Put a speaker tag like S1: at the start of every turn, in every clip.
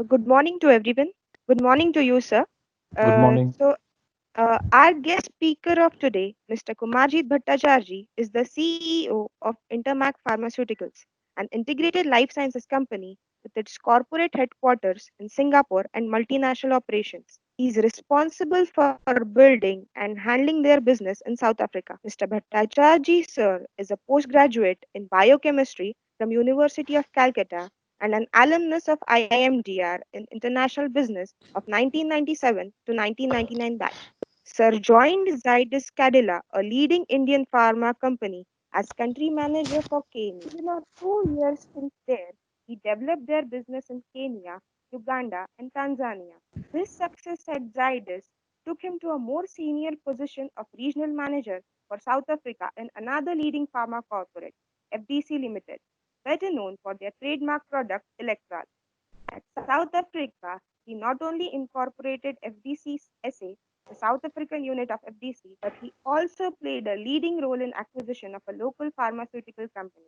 S1: Good morning to everyone. Good morning to you, sir.
S2: Good morning.
S1: Our guest speaker of today, Mr. Kumarjit Bhattacharjee, is the CEO of Intermac Pharmaceuticals, an integrated life sciences company with its corporate headquarters in Singapore and multinational operations. He is responsible for building and handling their business in South Africa. Mr. Bhattacharjee, sir, is a postgraduate in biochemistry from University of Calcutta and an alumnus of IIMDR in International Business of 1997 to 1999 batch. Sir joined Zydus Cadila, a leading Indian pharma company, as country manager for Kenya. Within a 2 year stint there, he developed their business in Kenya, Uganda, and Tanzania. This success at Zydus took him to a more senior position of regional manager for South Africa in another leading pharma corporate, FDC Limited, better known for their trademark product Electral. At South Africa, he not only incorporated FDC SA, the South African unit of FDC, but he also played a leading role in acquisition of a local pharmaceutical company.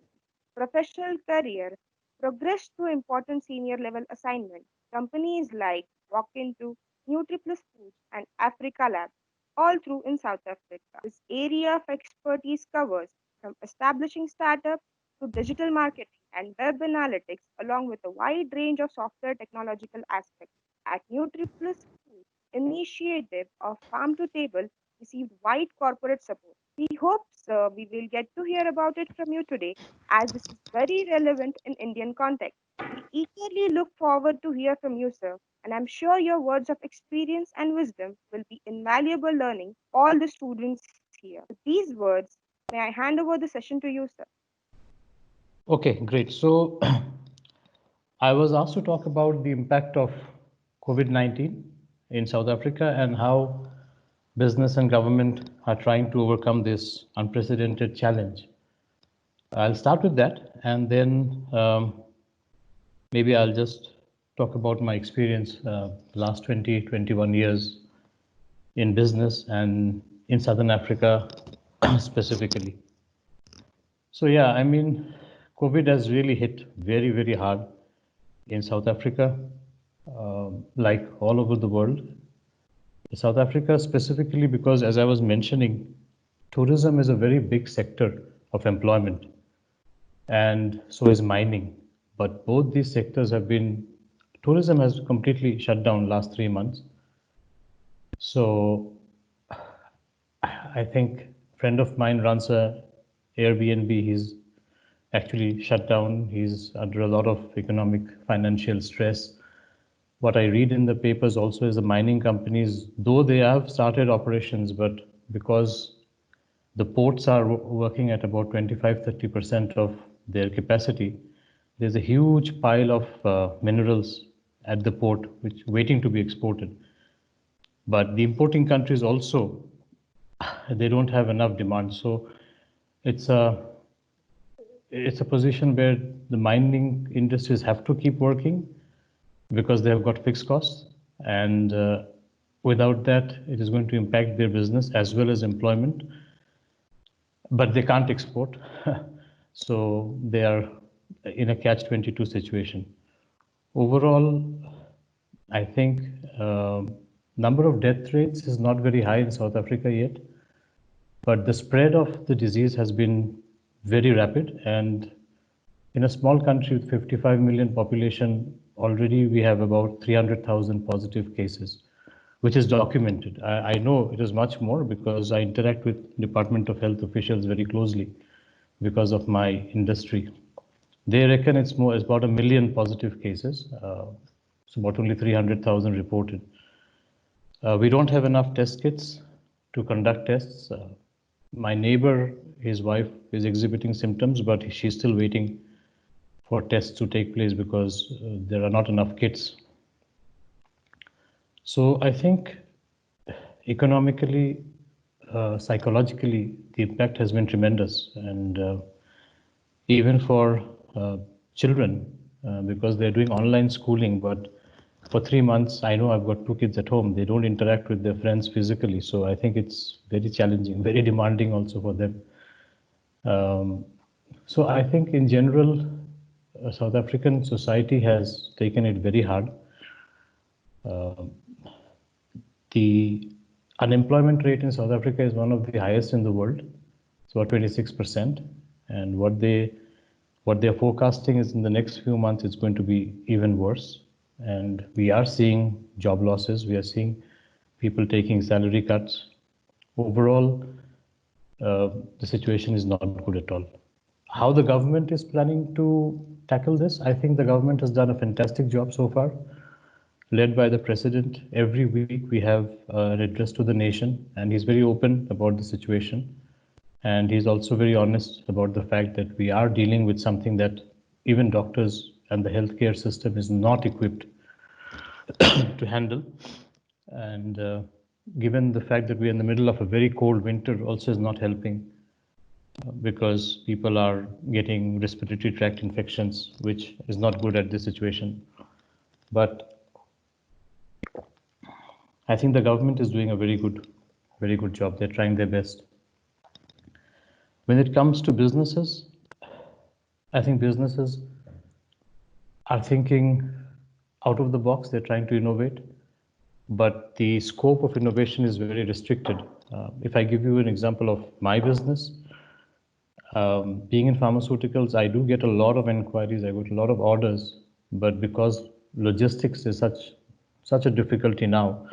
S1: Professional career progressed through important senior level assignments. Companies like Walk Into, NutriPlus Foods, and Africa Lab, all through in South Africa. This area of expertise covers from establishing startups to digital marketing and web analytics, along with a wide range of software technological aspects. At NutriPlus Foods, initiative of Farm to Table received wide corporate support. We hope, sir, we will get to hear about it from you today, as this is very relevant in Indian context. We eagerly look forward to hear from you, sir, and I'm sure your words of experience and wisdom will be invaluable learning all the students here. With these words, may I hand over the session to you, sir.
S2: Okay, great. So I was asked to talk about the impact of COVID-19 in South Africa and how business and government are trying to overcome this unprecedented challenge. I'll start with that, and then maybe I'll just talk about my experience last 20, 21 years in business and in Southern Africa specifically. So yeah, I mean, COVID has really hit very, very hard in South Africa, like all over the world. South Africa specifically because, as I was mentioning, tourism is a very big sector of employment, and so is mining. But both these sectors have been, tourism has completely shut down last 3 months. So I think a friend of mine runs a Airbnb. He's actually shut down. He's under a lot of economic financial stress. What I read in the papers also is the mining companies, though they have started operations, but because the ports are working at about 25-30% of their capacity, there's a huge pile of minerals at the port which waiting to be exported. But the importing countries also, they don't have enough demand. So it's a position where the mining industries have to keep working because they have got fixed costs, and without that it is going to impact their business as well as employment, but they can't export. So they are in a catch-22 situation. Overall, I think number of death rates is not very high in South Africa yet, but the spread of the disease has been very rapid, and in a small country with 55 million population, already we have about 300,000 positive cases, which is documented. I know it is much more because I interact with Department of Health officials very closely because of my industry. They reckon it's about 1 million positive cases. So about only 300,000 reported. We don't have enough test kits to conduct tests. My neighbor, his wife is exhibiting symptoms, but she's still waiting for tests to take place because there are not enough kits. So I think economically, psychologically, the impact has been tremendous, and even for children, because they're doing online schooling, but for 3 months, I know I've got 2 kids at home. They don't interact with their friends physically, so I think it's very challenging, very demanding also for them. So I think in general, South African society has taken it very hard. The unemployment rate in South Africa is one of the highest in the world. It's about 26%. And what they're forecasting is in the next few months, it's going to be even worse. And we are seeing job losses. We are seeing people taking salary cuts. Overall, the situation is not good at all. How the government is planning to tackle this, I think the government has done a fantastic job so far, led by the president. Every week we have an address to the nation, and he's very open about the situation. And he's also very honest about the fact that we are dealing with something that even doctors and the healthcare system is not equipped to handle. And given the fact that we're in the middle of a very cold winter, also is not helping because people are getting respiratory tract infections, which is not good at this situation. But I think the government is doing a very good job. They're trying their best. When it comes to businesses, I think businesses are thinking out of the box. They're trying to innovate, but the scope of innovation is very restricted. If I give you an example of my business, being in pharmaceuticals, I do get a lot of inquiries, I get a lot of orders, but because logistics is such a difficulty now,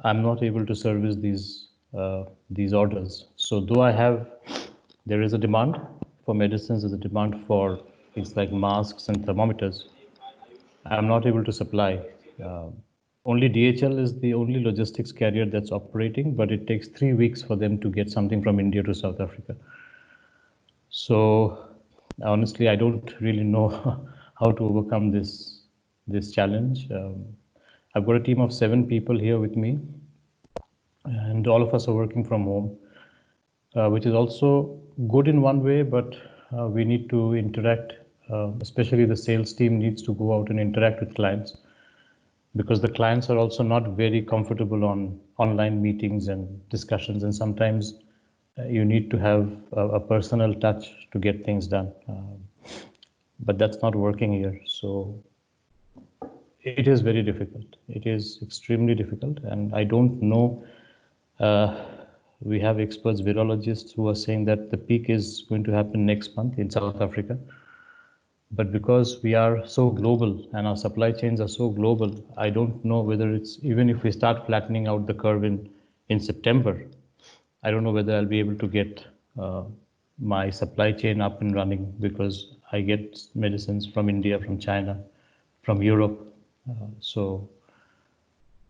S2: I'm not able to service these orders. So there is a demand for medicines, there's a demand for things like masks and thermometers. I'm not able to supply. Uh, Only DHL is the only logistics carrier that's operating, but it takes 3 weeks for them to get something from India to South Africa. So honestly, I don't really know how to overcome this challenge. I've got a team of 7 people here with me, and all of us are working from home, which is also good in one way, but we need to interact, especially the sales team needs to go out and interact with clients because the clients are also not very comfortable on online meetings and discussions, and sometimes you need to have a personal touch to get things done. But that's not working here. So it is very difficult. It is extremely difficult. And I don't know, we have experts, virologists, who are saying that the peak is going to happen next month in South Africa. But because we are so global and our supply chains are so global, I don't know whether it's, even if we start flattening out the curve in September, I don't know whether I'll be able to get my supply chain up and running because I get medicines from India, from China, from Europe. So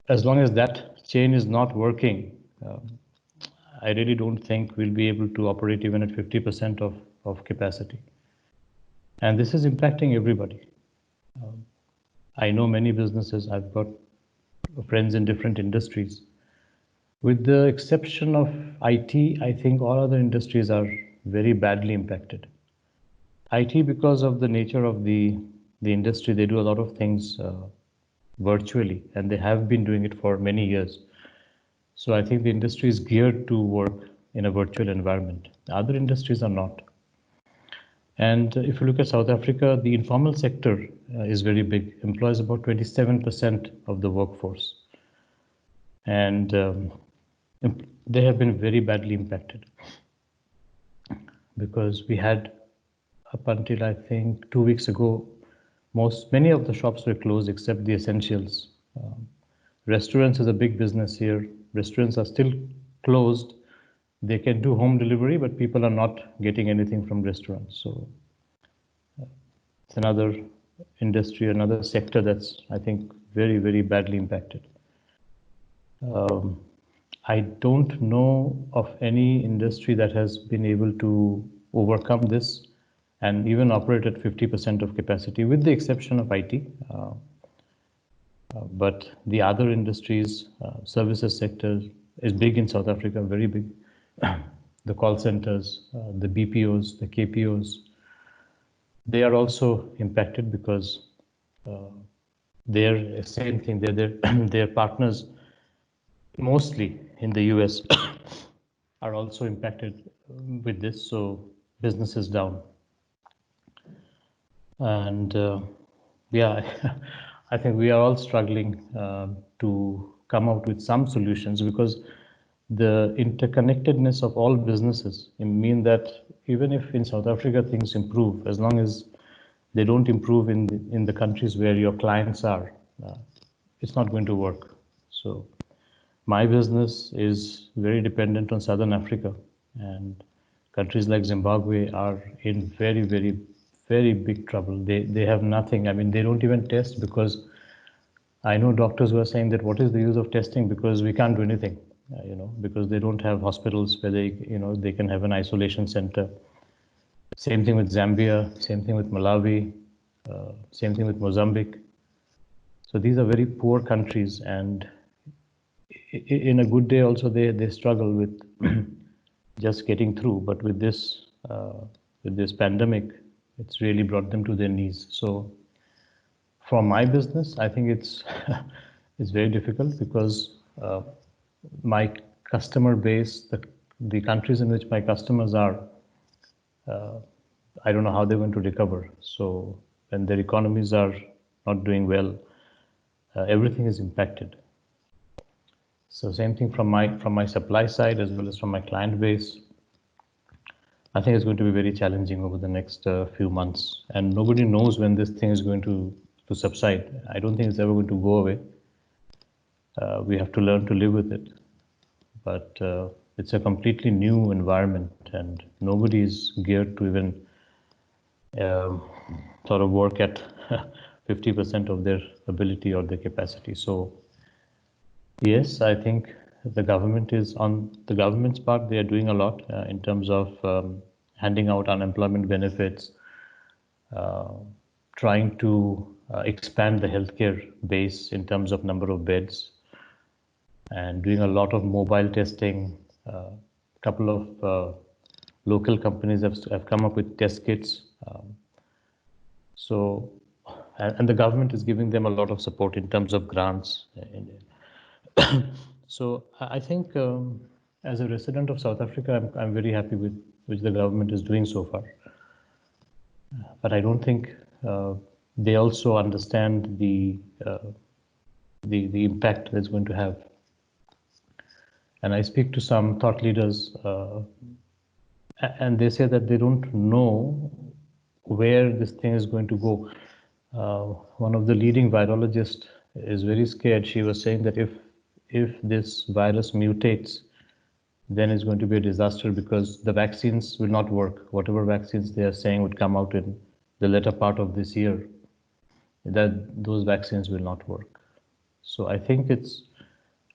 S2: as long as that chain is not working, I really don't think we'll be able to operate even at 50% of capacity. And this is impacting everybody. I know many businesses, I've got friends in different industries. With the exception of IT, I think all other industries are very badly impacted. IT, because of the nature of the industry, they do a lot of things virtually, and they have been doing it for many years. So I think the industry is geared to work in a virtual environment. Other industries are not. And if you look at South Africa, the informal sector is very big, employs about 27% of the workforce. And they have been very badly impacted because we had, up until I think 2 weeks ago, many of the shops were closed except the essentials. Restaurants is a big business here. Restaurants are still closed. They can do home delivery, but people are not getting anything from restaurants. So it's another industry, another sector that's, I think, very, very badly impacted. I don't know of any industry that has been able to overcome this and even operate at 50% of capacity, with the exception of IT. But the other industries, services sector is big in South Africa, very big. The call centers, the BPOs, the KPOs, they are also impacted because they're same thing. Their partners, mostly in the US, are also impacted with this. So business is down. And yeah, I think we are all struggling to come out with some solutions because the interconnectedness of all businesses mean that even if in South Africa things improve, as long as they don't improve in the countries where your clients are, uh, it's not going to work. So my business is very dependent on Southern Africa, and countries like Zimbabwe are in very, very, very big trouble. They have nothing. I mean, they don't even test because I know doctors who are saying that what is the use of testing because we can't do anything, because they don't have hospitals where they can have an isolation center. Same thing with Zambia, same thing with Malawi, same thing with Mozambique. So these are very poor countries, and in a good day also they struggle with just getting through. But with this pandemic, it's really brought them to their knees. So for my business, I think it's it's very difficult because my customer base, the countries in which my customers are, uh, I don't know how they're going to recover. So when their economies are not doing well, everything is impacted. So same thing from my supply side as well as from my client base. I think it's going to be very challenging over the next few months, and nobody knows when this thing is going to subside. I don't think it's ever going to go away. We have to learn to live with it, but it's a completely new environment, and nobody is geared to even um, sort of work at 50% of their ability or their capacity. So yes, I think the government is on the government's part. They are doing a lot in terms of handing out unemployment benefits, uh, trying to expand the healthcare base in terms of number of beds, and doing a lot of mobile testing. A couple of local companies have come up with test kits. So, and the government is giving them a lot of support in terms of grants. So I think as a resident of South Africa, I'm very happy with which the government is doing so far. But I don't think they also understand the impact that's going to have. And I speak to some thought leaders, and they say that they don't know where this thing is going to go. One of the leading virologists is very scared. She was saying that if this virus mutates, then it's going to be a disaster because the vaccines will not work. Whatever vaccines they are saying would come out in the later part of this year, that those vaccines will not work. So I think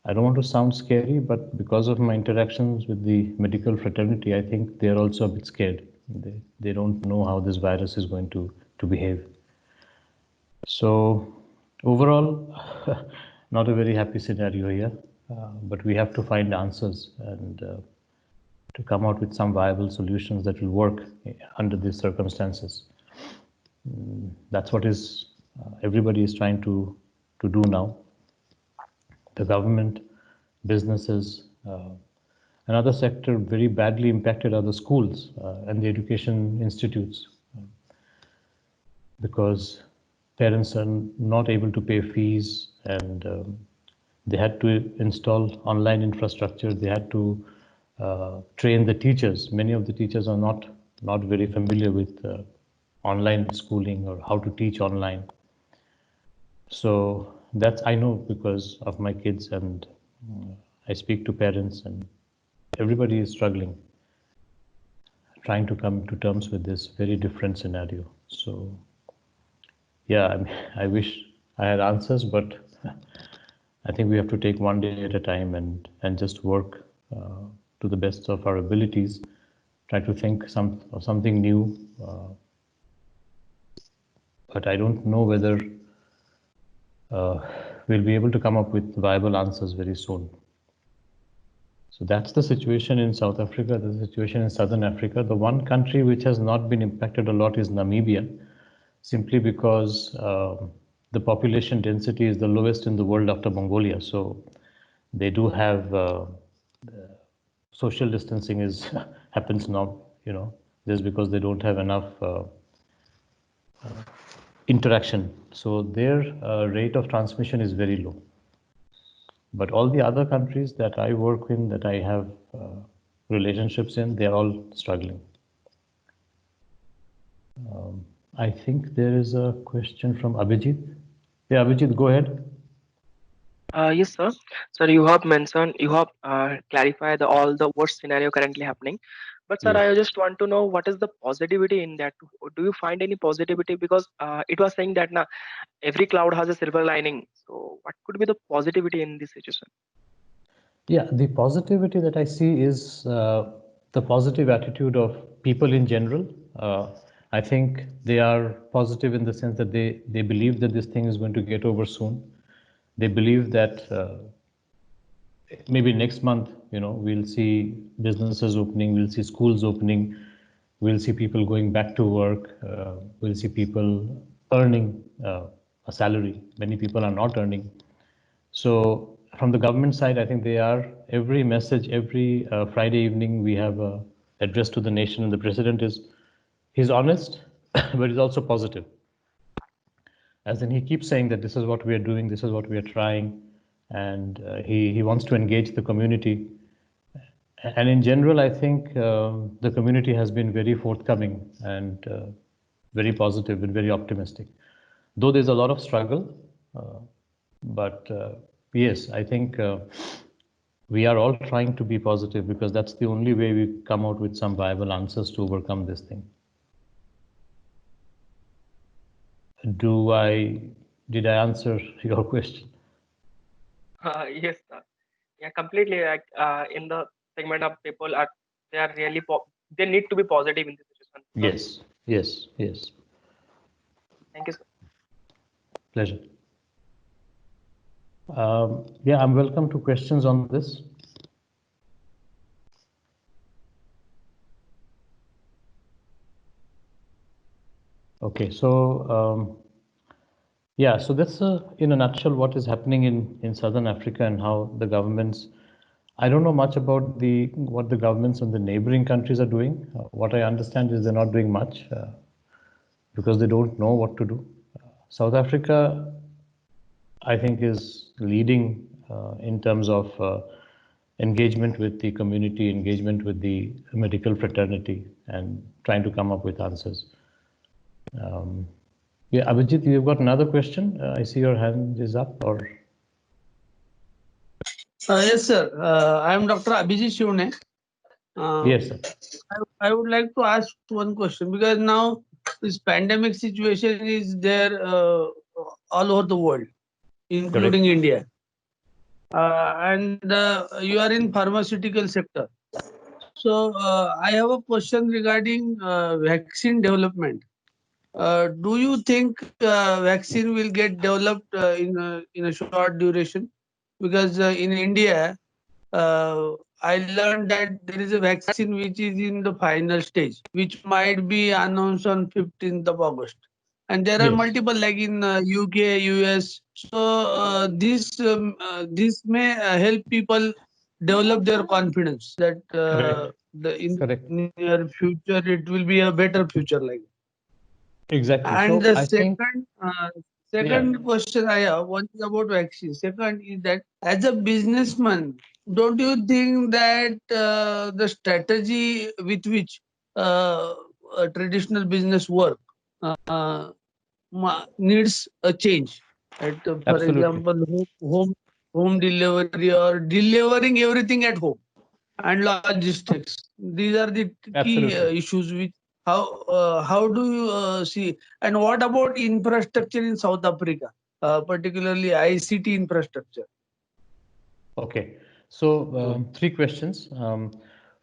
S2: I don't want to sound scary, but because of my interactions with the medical fraternity, I think they're also a bit scared. They don't know how this virus is going to behave. So overall, not a very happy scenario here, but we have to find answers and to come out with some viable solutions that will work under these circumstances. That's what everybody is trying to do now. The government, businesses, another sector very badly impacted are the schools and the education institutes because parents are not able to pay fees, and they had to install online infrastructure. They had to train the teachers. Many of the teachers are not very familiar with online schooling or how to teach online. So that's I know because of my kids, and I speak to parents, and everybody is struggling, trying to come to terms with this very different scenario. So yeah, I wish I had answers, but I think we have to take one day at a time and just work to the best of our abilities. Try to think of something new, but I don't know whether we'll be able to come up with viable answers very soon. So that's the situation in South Africa, the situation in Southern Africa. The one country which has not been impacted a lot is Namibia, simply because the population density is the lowest in the world after Mongolia. So they do have social distancing is happens now, just because they don't have enough interaction. So their rate of transmission is very low. But all the other countries that I work in, that I have relationships in, they are all struggling. I think there is a question from Abhijit. Yeah, Abhijit, go ahead.
S3: Yes, sir. Sir, you have mentioned, you have clarified all the worst scenario currently happening. But sir,
S2: Yes.
S3: I just want to know what is the positivity in that? Do you find any positivity? Because it was saying that now every cloud has a silver lining. So what could be the positivity in this situation?
S2: Yeah, the positivity that I see is the positive attitude of people in general. I think they are positive in the sense that they believe that this thing is going to get over soon. They believe that maybe next month, we'll see businesses opening, we'll see schools opening, we'll see people going back to work, we'll see people earning a salary. Many people are not earning. So from the government side, I think they are, every message, every Friday evening, we have a address to the nation, and the president he's honest, but he's also positive. As in, he keeps saying that this is what we are doing, this is what we are trying, and he wants to engage the community. And in general, I think the community has been very forthcoming and very positive and very optimistic. Though there's a lot of struggle, but yes, I think we are all trying to be positive, because that's the only way we come out with some viable answers to overcome this thing. Did I answer your question?
S3: Yes, sir. Yeah, completely. Like in the segment of people are they are really they need to be positive in this situation.
S2: Yes, yes, yes.
S3: Thank you, sir.
S2: Pleasure. Yeah, I'm welcome to questions on this. Okay, so yeah, so that's in a nutshell what is happening in Southern Africa and how the governments. I don't know much about what the governments in the neighboring countries are doing. What I understand is they're not doing much because they don't know what to do. South Africa, I think, is leading in terms of engagement with the community, engagement with the medical fraternity, and trying to come up with answers. Yeah, Abhijit, you've got another question. I see your hand is up, or
S4: Yes, sir. I am Dr. Abhijit Shivne.
S2: yes, sir.
S4: I would like to ask one question, because now this pandemic situation is there all over the world, including
S2: Correct.
S4: India. And you are in pharmaceutical sector. So I have a question regarding vaccine development. Do you think vaccine will get developed in a short duration? Because in India, I learned that there is a vaccine which is in the final stage, which might be announced on 15th of August. And there are
S2: Yes.
S4: multiple, like in UK, US. So this may help people develop their confidence that
S2: Correct.
S4: in
S2: Correct.
S4: near future it will be a better future like.
S2: Exactly.
S4: And
S2: So
S4: the
S2: I think, yeah,
S4: second question I have, one is about vaccine. Second is that as a businessman, don't you think that the strategy with which a traditional business work needs a change? For
S2: absolutely.
S4: example, home delivery or delivering everything at home and logistics. These are the key
S2: Absolutely.
S4: issues which how do you see, and what about infrastructure in South Africa, particularly ICT infrastructure?
S2: Okay. So three questions.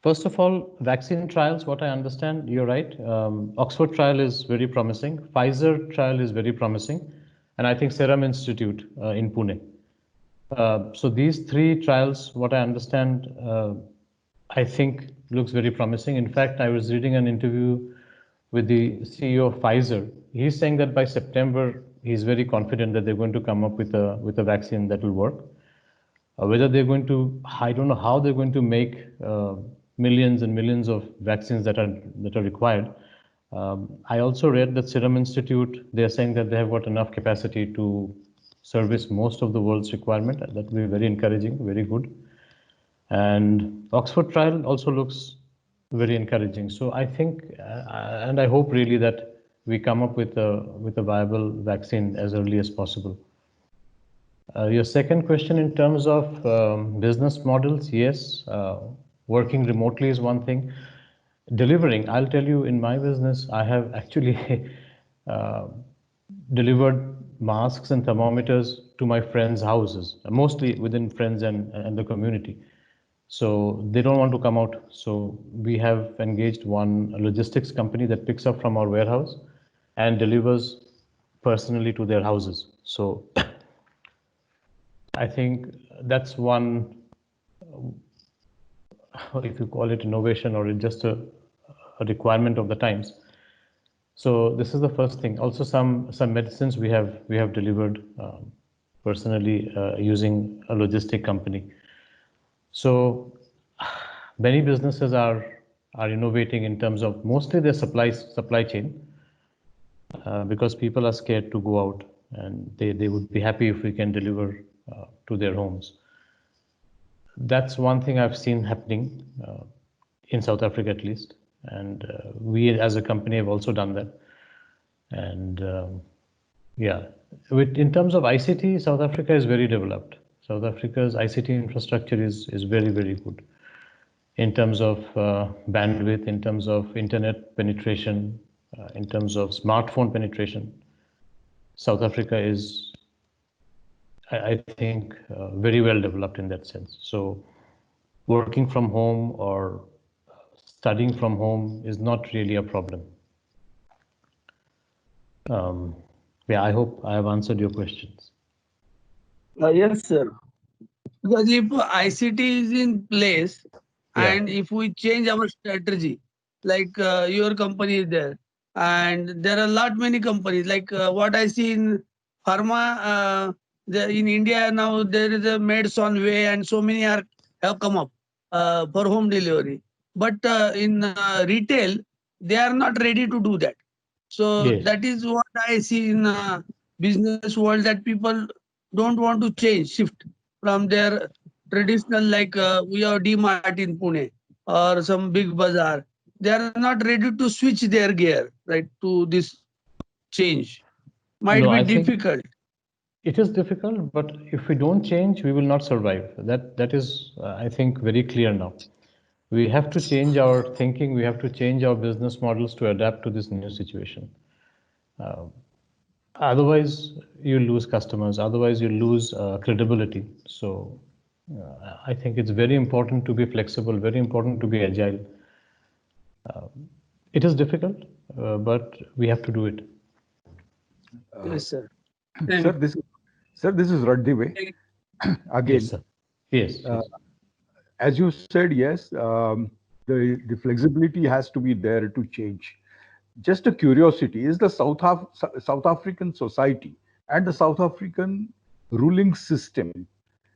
S2: First of all, vaccine trials, what I understand, you're right. Oxford trial is very promising. Pfizer trial is very promising. And I think Serum Institute in Pune. So these three trials, what I understand, I think looks very promising. In fact, I was reading an interview with the CEO of Pfizer. He's saying that by September, he's very confident that they're going to come up with a vaccine that will work. Whether they're going to, I don't know how they're going to make millions and millions of vaccines that are required. I also read that Serum Institute, they're saying that they have got enough capacity to service most of the world's requirement. That will be very encouraging, very good. And Oxford trial also looks very encouraging. So I think, and I hope really that we come up with a viable vaccine as early as possible. Your second question in terms of business models, yes, working remotely is one thing. Delivering, I'll tell you, in my business, I have actually delivered masks and thermometers to my friends' houses, mostly within friends and the community. So they don't want to come out. So we have engaged one logistics company that picks up from our warehouse and delivers personally to their houses. So I think that's one, if you call it innovation or just a requirement of the times. So this is the first thing. Also, some medicines we have delivered personally using a logistic company. So many businesses are innovating in terms of mostly their supply chain because people are scared to go out, and they would be happy if we can deliver to their homes. That's one thing I've seen happening in South Africa at least, and we as a company have also done that. And yeah, in terms of ICT, South Africa is very developed. South Africa's ICT infrastructure is very, very good in terms of bandwidth, in terms of internet penetration, in terms of smartphone penetration. South Africa is, I think, very well developed in that sense. So working from home or studying from home is not really a problem. Yeah, I hope I have answered your questions.
S4: Yes, sir. Because if ICT is in place,
S2: Yeah.
S4: and if we change our strategy, like your company is there, and there are lot many companies, like what I see in pharma, in India now there is a meds on way, and so many have come up for home delivery. But in retail, they are not ready to do that. So
S2: Yes.
S4: that is what I see in business world, that people don't want to change, shift from their traditional, like we have D-Mart in Pune or some big bazaar. They are not ready to switch their gear, right, to this change. Might
S2: No,
S4: be
S2: I think
S4: difficult.
S2: it is difficult, but if we don't change, we will not survive. That is, I think, very clear now. We have to change our thinking. We have to change our business models to adapt to this new situation. Otherwise, you lose customers. Otherwise, you lose credibility. So, I think it's very important to be flexible. Very important to be agile. It is difficult, but we have to do it.
S4: Yes, sir.
S5: Sir, this is Raddive again.
S2: Yes, sir. Yes.
S5: Uh,
S2: Yes.
S5: as you said, yes, the flexibility has to be there to change. Just a curiosity: is the South African society and the South African ruling system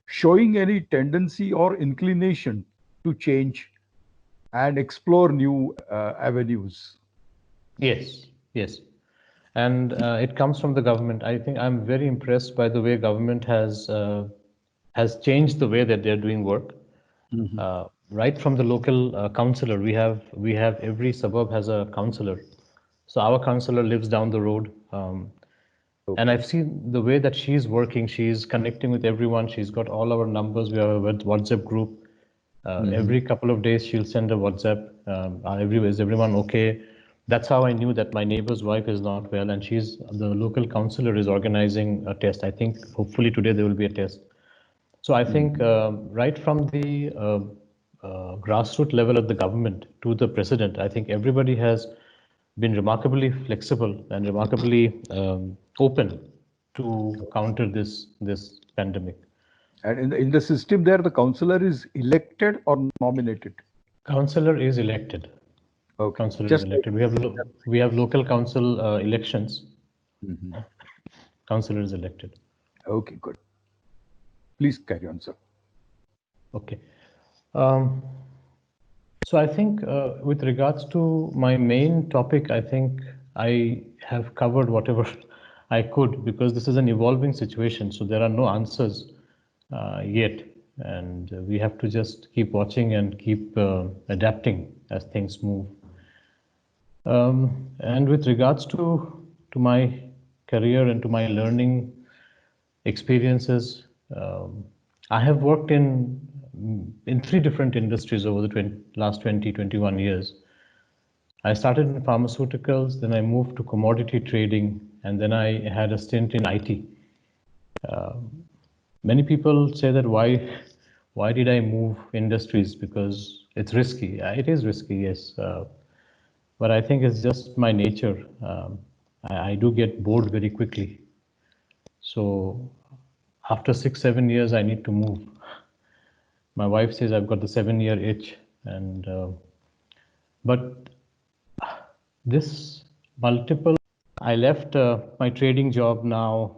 S5: showing any tendency or inclination to change and explore new avenues?
S2: Yes. Yes. And it comes from the government. I think I'm very impressed by the way government has changed the way that they're doing work. Right from the local councillor, we have every suburb has a councillor. So our councillor lives down the road, and I've seen the way that she's working. She's connecting with everyone. She's got all our numbers. We have a WhatsApp group. Every couple of days, she'll send a WhatsApp. Is everyone okay? That's how I knew that my neighbor's wife is not well, and the local councillor is organizing a test. I think hopefully today there will be a test. So I think right from the grassroots level of the government to the president, I think everybody has been remarkably flexible and remarkably open to counter this pandemic.
S5: And in the system there, the councillor is elected or nominated?
S2: Councillor is elected.
S5: Okay.
S2: Councillor is
S5: Just
S2: elected. We have local council elections. Councillor is elected.
S5: Okay, good. Please carry on, sir.
S2: Okay. Um, So I think with regards to my main topic, I think I have covered whatever I could, because this is an evolving situation. So there are no answers yet. And we have to just keep watching and keep adapting as things move. And with regards to my career and to my learning experiences, I have worked in three different industries over the last 21 years. I started in pharmaceuticals, then I moved to commodity trading, and then I had a stint in IT. Many people say that why did I move industries? Because it's risky. It is risky, yes. But I think it's just my nature. I do get bored very quickly. So after 6-7 years, I need to move. My wife says I've got the 7-year itch, and but this multiple. I left my trading job now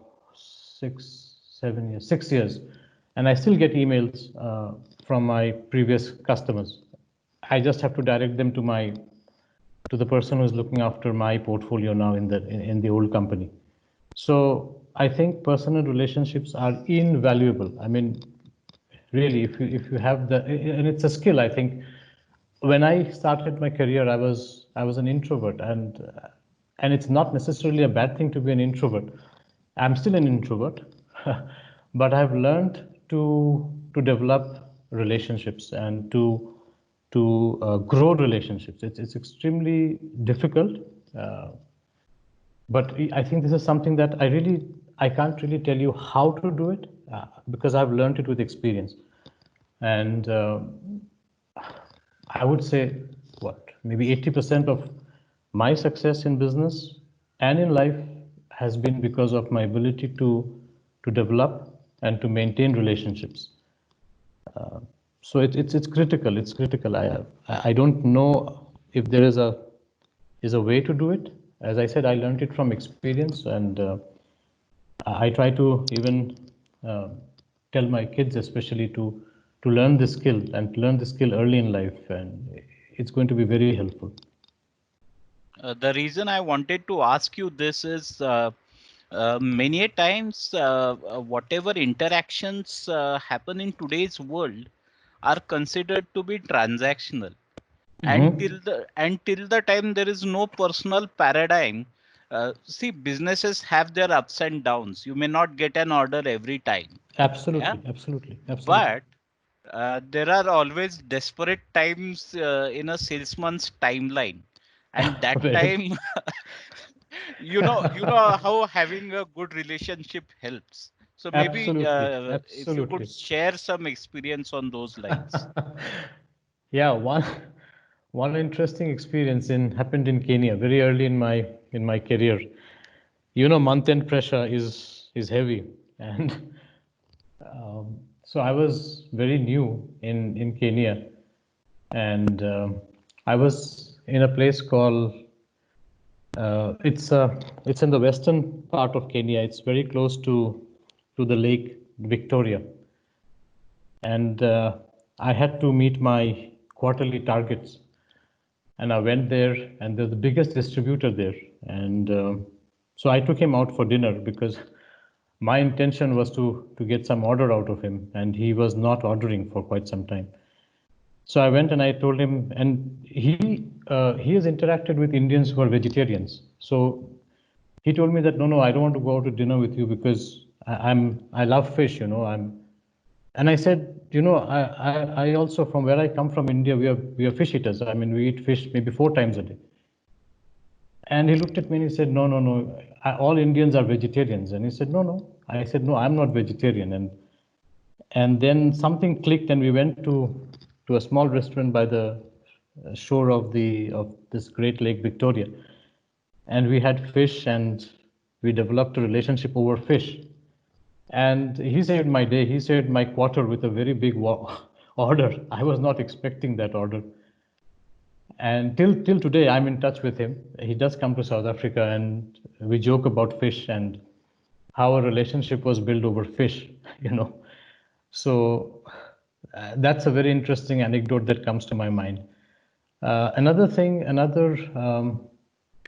S2: 6-7 years, 6 years, and I still get emails from my previous customers. I just have to direct them to the person who's looking after my portfolio now in the old company. So I think personal relationships are invaluable. I mean, really, if you have the, and it's a skill. I think when I started my career, I was an introvert, and it's not necessarily a bad thing to be an introvert. I'm still an introvert, but I've learned to develop relationships and to grow relationships. It's extremely difficult, but I think this is something that I can't really tell you how to do it because I've learned it with experience. And I would say maybe 80% of my success in business and in life has been because of my ability to develop and to maintain relationships. So it's critical. It's critical. I don't know if there is a way to do it. As I said, I learned it from experience, and I try to even tell my kids, especially, to learn this skill and to learn the skill early in life, and it's going to be very helpful.
S6: The reason I wanted to ask you this is many a times whatever interactions happen in today's world are considered to be transactional. Until the time there is no personal paradigm. See, businesses have their ups and downs. You may not get an order every time.
S2: Absolutely,
S6: Yeah?
S2: absolutely, absolutely.
S6: But there are always desperate times in a salesman's timeline, and that time, you know how having a good relationship helps. So maybe
S2: Absolutely,
S6: if you could
S2: absolutely.
S6: share some experience on those lines.
S2: Yeah, one interesting experience happened in Kenya very early in my career. You know, month-end pressure is heavy, and so I was very new in Kenya, and I was in a place called it's in the western part of Kenya. It's very close to the Lake Victoria, and I had to meet my quarterly targets. And I went there, and they're the biggest distributor there. And so I took him out for dinner because my intention was to get some order out of him, and he was not ordering for quite some time. So I went and I told him, and he has interacted with Indians who are vegetarians. So he told me that no, I don't want to go out to dinner with you because I love fish, you know. And I said, you know, I also, from where I come from, India, we are fish eaters. I mean, we eat fish maybe 4 times a day. And he looked at me and he said, no, all Indians are vegetarians. And he said, no. I said, no, I'm not vegetarian. And then something clicked, and we went to a small restaurant by the shore of this great Lake Victoria. And we had fish, and we developed a relationship over fish. And he saved my day. He saved my quarter with a very big order. I was not expecting that order. And till today, I'm in touch with him. He does come to South Africa, and we joke about fish and how our relationship was built over fish, you know. So that's a very interesting anecdote that comes to my mind. Another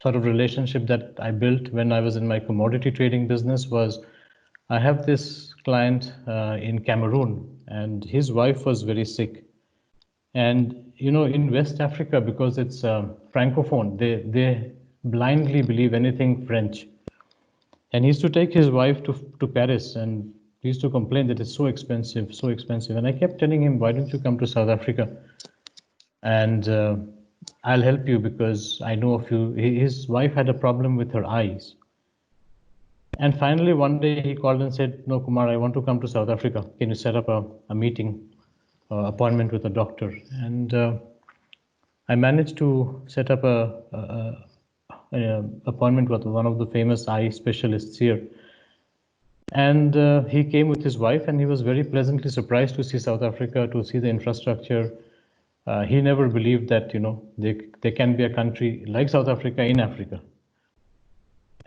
S2: sort of relationship that I built when I was in my commodity trading business was I have this client in Cameroon, and his wife was very sick. And you know, in West Africa, because it's francophone, they blindly believe anything French. And he used to take his wife to Paris, and he used to complain that it's so expensive, so expensive. And I kept telling him, why don't you come to South Africa? And I'll help you because I know of you. His wife had a problem with her eyes. And finally, one day he called and said, no, Kumar, I want to come to South Africa. Can you set up a meeting, appointment with a doctor? And I managed to set up a appointment with one of the famous eye specialists here. And he came with his wife, and he was very pleasantly surprised to see South Africa, to see the infrastructure. He never believed that, you know, there can be a country like South Africa in Africa.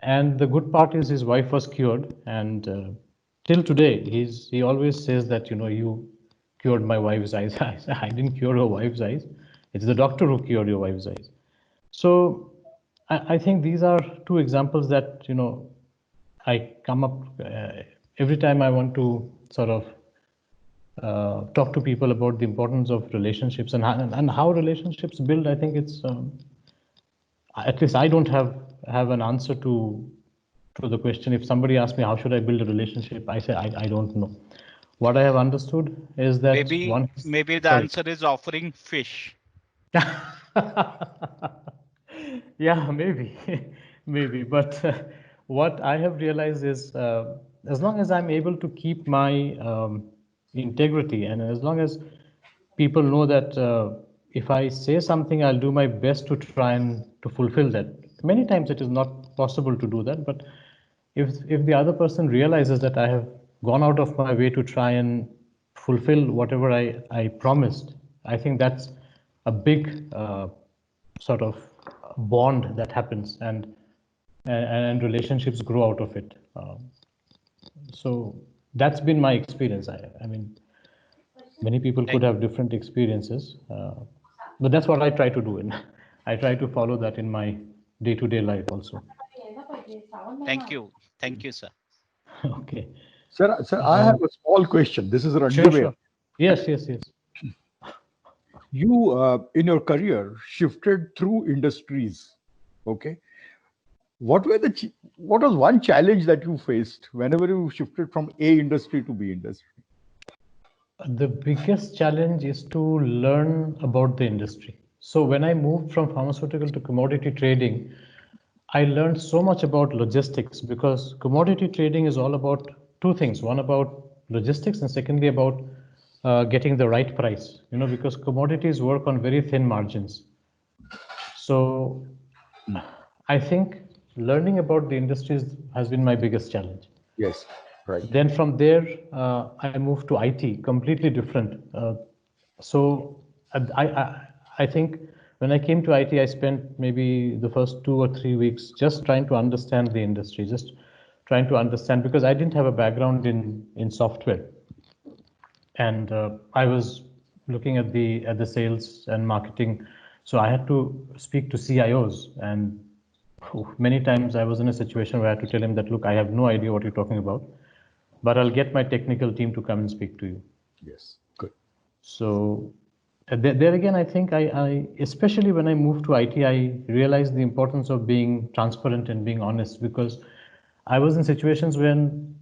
S2: And the good part is his wife was cured, and till today he always says that, you know, you cured my wife's eyes. I didn't cure her wife's eyes. It's the doctor who cured your wife's eyes. So I think these are two examples that, you know, I come up every time I want to sort of talk to people about the importance of relationships and how relationships build. I think it's at least I don't have an answer to the question. If somebody asks me how should I build a relationship, I say I don't know. What I have understood is that
S6: maybe the answer is offering fish.
S2: Yeah, maybe, maybe. But what I have realized is as long as I'm able to keep my integrity, and as long as people know that if I say something, I'll do my best to try and to fulfill that. Many times it is not possible to do that, but if the other person realizes that I have gone out of my way to try and fulfill whatever I promised, I think that's a big sort of bond that happens, and relationships grow out of it. So that's been my experience. I mean, many people could have different experiences, but that's what I try to do, and I try to follow that in my day-to-day life also.
S6: Thank you, sir.
S2: Okay.
S5: Sir, I have a small question. This is Ranjived.
S2: Sure. Yes.
S5: You, in your career, shifted through industries. Okay. What was one challenge that you faced whenever you shifted from A industry to B industry?
S2: The biggest challenge is to learn about the industry. So when I moved from pharmaceutical to commodity trading, I learned so much about logistics, because commodity trading is all about two things. One about logistics, and secondly about getting the right price, you know, because commodities work on very thin margins. So I think learning about the industries has been my biggest challenge.
S5: Yes, right.
S2: Then from there, I moved to IT, completely different. So I think when I came to IT, I spent maybe the first 2 or 3 weeks just trying to understand the industry, just trying to understand, because I didn't have a background in software. And I was looking at the sales and marketing. So I had to speak to CIOs, and many times I was in a situation where I had to tell him that, look, I have no idea what you're talking about, but I'll get my technical team to come and speak to you.
S5: Yes, good.
S2: So there again, I think I especially when I moved to IT, I realized the importance of being transparent and being honest, because I was in situations when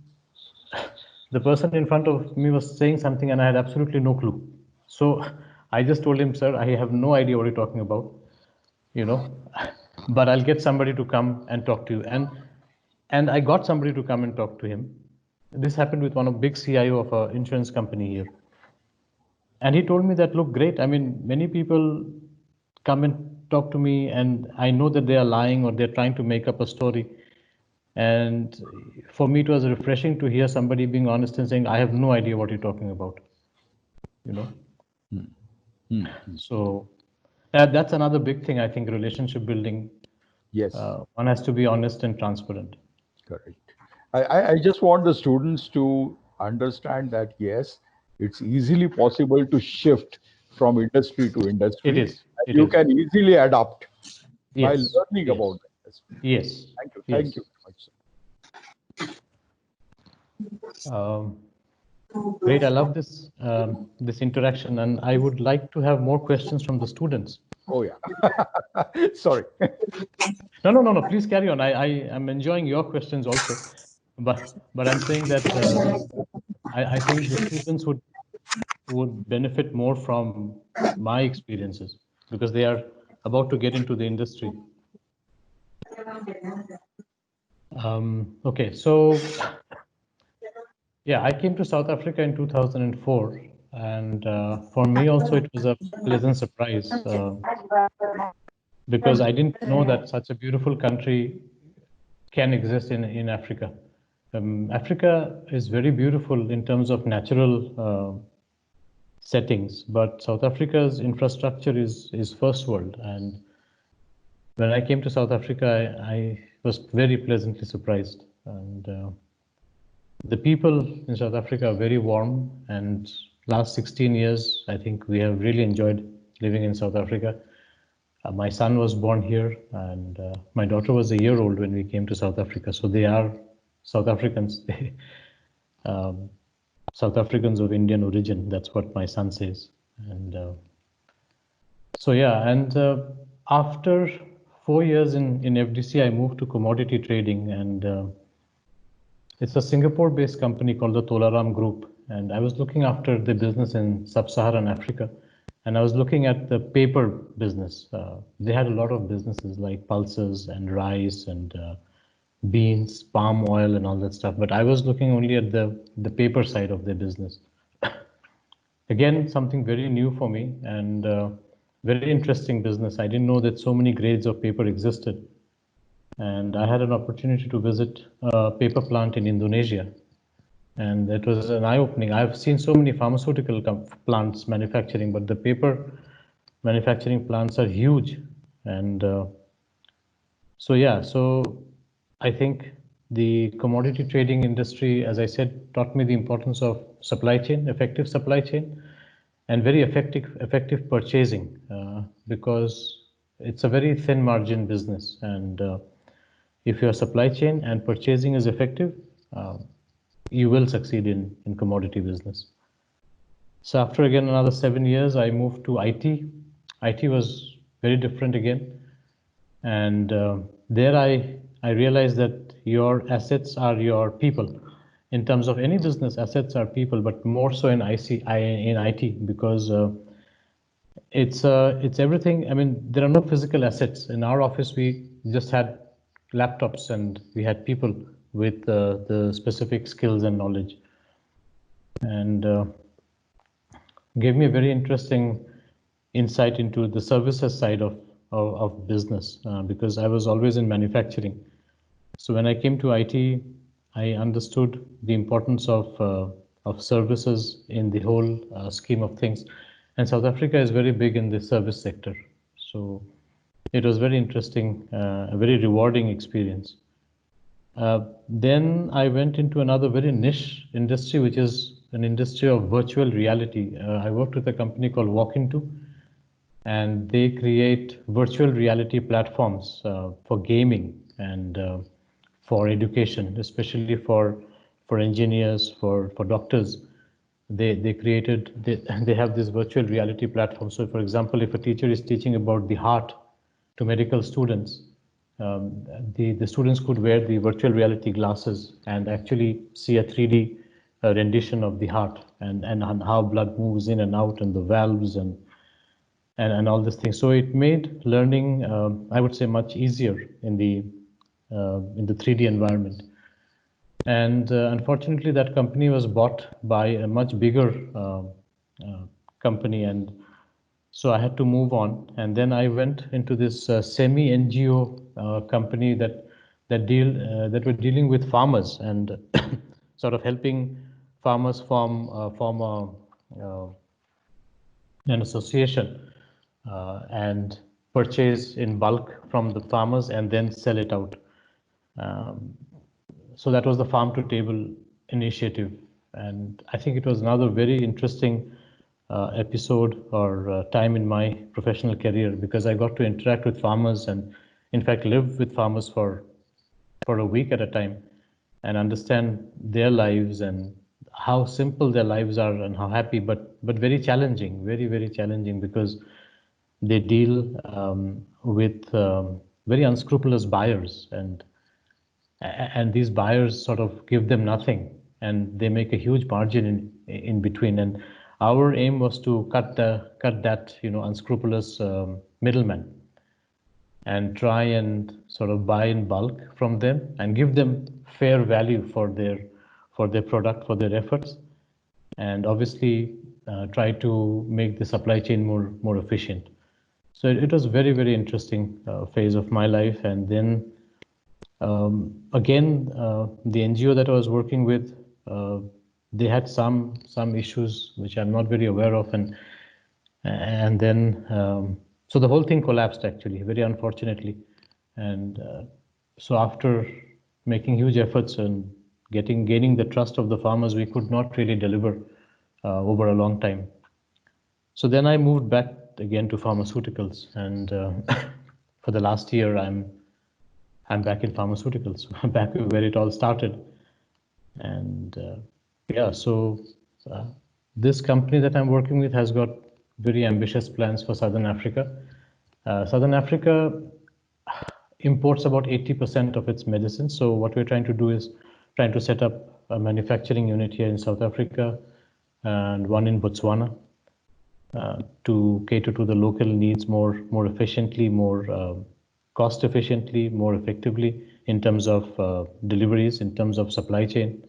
S2: the person in front of me was saying something and I had absolutely no clue. So I just told him, sir, I have no idea what you're talking about, you know, but I'll get somebody to come and talk to you. And I got somebody to come and talk to him. This happened with one of big CIO of an insurance company here. And he told me that, look, great. I mean, many people come and talk to me, and I know that they are lying or they're trying to make up a story. And for me, it was refreshing to hear somebody being honest and saying, I have no idea what you're talking about, you know. So that's another big thing, I think, relationship building.
S5: Yes.
S2: One has to be honest and transparent.
S5: Correct. I just want the students to understand that, yes, it's easily possible to shift from industry to industry.
S2: It is. It
S5: you
S2: is.
S5: can easily adapt by
S2: Yes.
S5: learning
S2: Yes.
S5: about it.
S2: Yes.
S5: Thank you.
S2: Yes.
S5: Thank you very much, sir.
S2: Great. I love this this interaction, and I would like to have more questions from the students.
S5: Oh yeah. Sorry.
S2: No. Please carry on. I am enjoying your questions also, but I'm saying that I think the students would benefit more from my experiences because they are about to get into the industry. Okay, so yeah, I came to South Africa in 2004, and for me also it was a pleasant surprise because I didn't know that such a beautiful country can exist in Africa. Africa is very beautiful in terms of natural settings, but South Africa's infrastructure is first world. And when I came to South Africa, I was very pleasantly surprised. And the people in South Africa are very warm. And last 16 years, I think we have really enjoyed living in South Africa. My son was born here, and my daughter was a year old when we came to South Africa. So they are South Africans. South Africans of Indian origin. That's what my son says. And so yeah, and after 4 years in FDC, I moved to commodity trading, and it's a Singapore-based company called the Tolaram Group. And I was looking after the business in Sub-Saharan Africa, and I was looking at the paper business. They had a lot of businesses like pulses and rice and beans, palm oil, and all that stuff. But I was looking only at the paper side of their business. Again, something very new for me and very interesting business. I didn't know that so many grades of paper existed. And I had an opportunity to visit a paper plant in Indonesia. And it was an eye-opening. I've seen so many pharmaceutical plants manufacturing, but the paper manufacturing plants are huge. And so, yeah, so I think the commodity trading industry, as I said, taught me the importance of supply chain, effective supply chain, and very effective purchasing, because it's a very thin margin business. And if your supply chain and purchasing is effective, you will succeed in commodity business. So after again another 7 years, I moved to IT. IT was very different again. And there I realized that your assets are your people. In terms of any business, assets are people, but more so in IT because it's everything. I mean, there are no physical assets. In our office, we just had laptops and we had people with the specific skills and knowledge. And gave me a very interesting insight into the services side of business because I was always in manufacturing. So when I came to IT, I understood the importance of services in the whole scheme of things. And South Africa is very big in the service sector. So it was very interesting, a very rewarding experience. Then I went into another very niche industry, which is an industry of virtual reality. I worked with a company called Walk-Into, and they create virtual reality platforms for gaming and for education, especially for engineers, for doctors. They have this virtual reality platform. So, for example, if a teacher is teaching about the heart to medical students, the students could wear the virtual reality glasses and actually see a 3D rendition of the heart and how blood moves in and out and the valves and all these things. So it made learning, I would say, much easier in the 3D environment. And unfortunately, that company was bought by a much bigger company, and so I had to move on. And then I went into this semi-NGO company that were dealing with farmers and sort of helping farmers form an association and purchase in bulk from the farmers and then sell it out. So that was the farm to table initiative. And I think it was another very interesting episode or time in my professional career, because I got to interact with farmers and, in fact, live with farmers for a week at a time and understand their lives and how simple their lives are and how happy, but very challenging, very challenging, because they deal with very unscrupulous buyers, and these buyers sort of give them nothing, and they make a huge margin in between. And our aim was to cut that unscrupulous middleman and try and sort of buy in bulk from them and give them fair value for their product, for their efforts, and obviously try to make the supply chain more efficient. So it was very interesting phase of my life. And then again, the NGO that I was working with, they had some issues which I'm not very aware of, and then so the whole thing collapsed, actually, very unfortunately. And so after making huge efforts and gaining the trust of the farmers, we could not really deliver over a long time. So then I moved back again to pharmaceuticals, and for the last year I'm back in pharmaceuticals, back where it all started. And yeah, so this company that I'm working with has got very ambitious plans for Southern Africa. Southern Africa imports about 80% of its medicine. So what we're trying to do is trying to set up a manufacturing unit here in South Africa and one in Botswana to cater to the local needs more efficiently, more cost efficiently, more effectively in terms of deliveries, in terms of supply chain.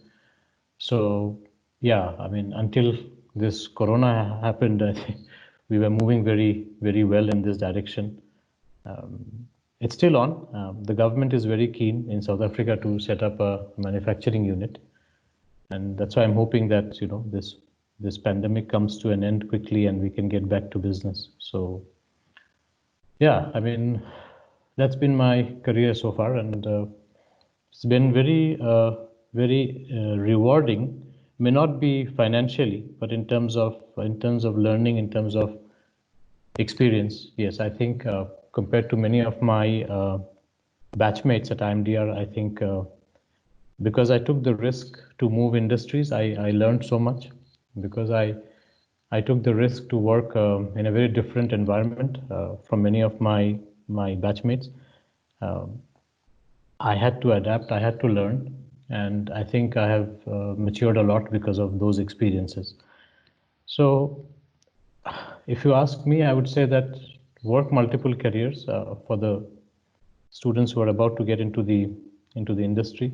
S2: So yeah, I mean, until this corona happened, I think we were moving very well in this direction. It's still on. The government is very keen in South Africa to set up a manufacturing unit, and that's why I'm hoping that this pandemic comes to an end quickly and we can get back to business. So yeah, I mean, that's been my career so far, and it's been very rewarding. May not be financially, but in terms of learning, in terms of experience, yes, I think compared to many of my batchmates at IMDR, I think because I took the risk to move industries, I learned so much, because I took the risk to work in a very different environment from many of my batchmates. I had to adapt, I had to learn, and I think I have matured a lot because of those experiences. So if you ask me, I would say that work multiple careers for the students who are about to get into the industry.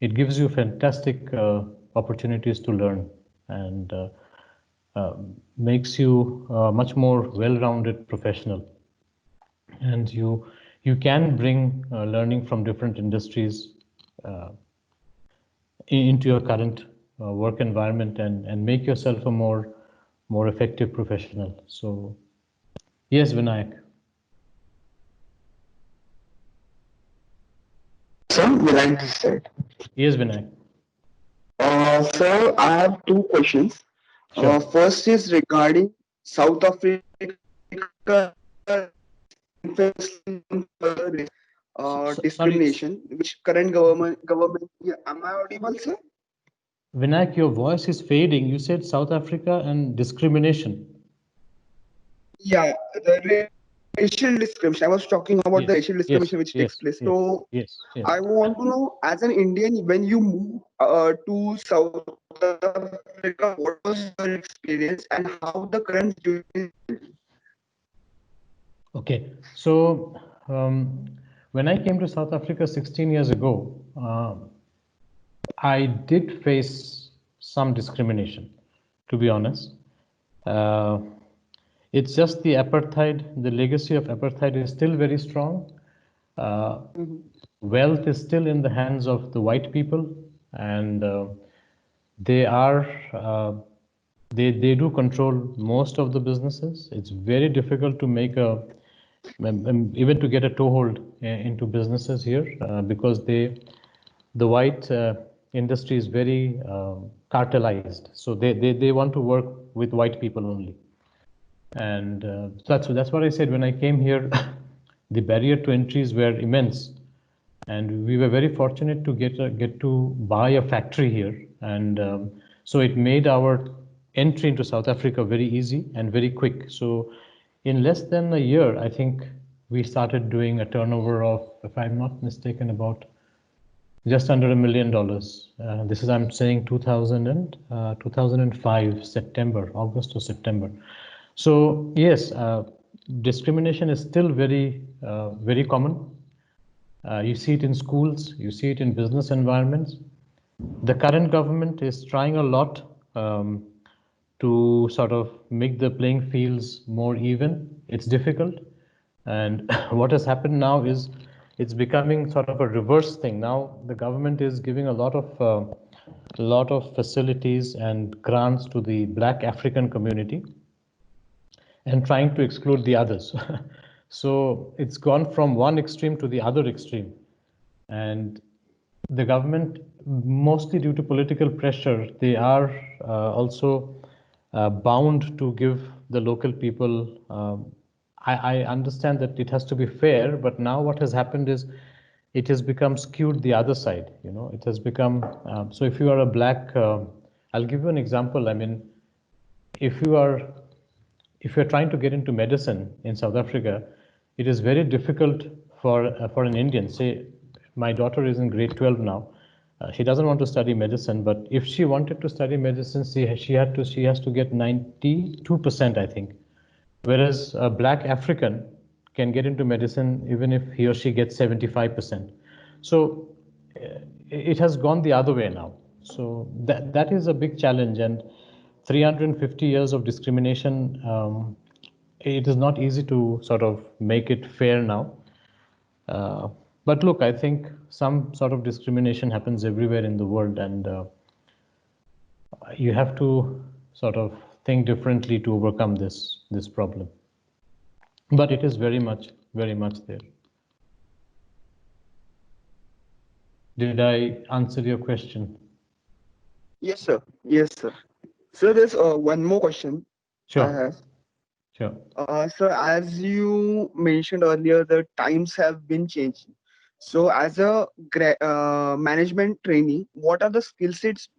S2: It gives you fantastic opportunities to learn, and makes you much more well-rounded professional. And you can bring learning from different industries into your current work environment and make yourself a more effective professional. So yes, Vinayak.
S7: Sir, Vinayak this side.
S2: Yes, Vinayak.
S7: Sir, I have two questions.
S2: Sure.
S7: First is regarding South Africa discrimination, which current government. Yeah, am I audible, sir?
S2: Vinayak, your voice is fading. You said South Africa and discrimination.
S7: Yeah, the racial discrimination. I was talking about the racial discrimination which takes place. So
S2: yes.
S7: I want to know, as an Indian, when you move to South Africa, what was your experience and how the current situation?
S2: Okay, so when I came to South Africa 16 years ago, I did face some discrimination, to be honest. It's just the apartheid, the legacy of apartheid is still very strong. Wealth is still in the hands of the white people, and they do control most of the businesses. It's very difficult to make even to get a toehold into businesses here, because the white industry is very cartelized. So they want to work with white people only. And so that's what I said when I came here. The barrier to entries were immense, and we were very fortunate to get to buy a factory here, and so it made our entry into South Africa very easy and very quick. So in less than a year, I think we started doing a turnover of, if I'm not mistaken, about just under $1 million. This is, I'm saying, 2005 September, August or September. So yes, discrimination is still very common. You see it in schools, you see it in business environments. The current government is trying a lot to sort of make the playing fields more even. It's difficult. And what has happened now is it's becoming sort of a reverse thing. Now the government is giving a lot of facilities and grants to the Black African community and trying to exclude the others. So it's gone from one extreme to the other extreme. And the government, mostly due to political pressure, they are also bound to give the local people. I understand that it has to be fair, but now what has happened is it has become skewed the other side. You know, it has become so. If you are a black, I'll give you an example. I mean, if you're trying to get into medicine in South Africa, it is very difficult for an Indian. Say, my daughter is in grade 12 now. She doesn't want to study medicine, but if she wanted to study medicine, she has to get 92%, I think. Whereas a black African can get into medicine even if he or she gets 75%. So it has gone the other way now. So that is a big challenge, and 350 years of discrimination, it is not easy to sort of make it fair now. But look, I think some sort of discrimination happens everywhere in the world, and you have to sort of think differently to overcome this problem. But it is very much there. Did I answer your question?
S7: Yes, sir. Yes, sir. So there's one more question I
S2: Sure,
S7: have.
S2: sure.
S7: So as you mentioned earlier, the times have been changing. So as a management trainee, what are the skill sets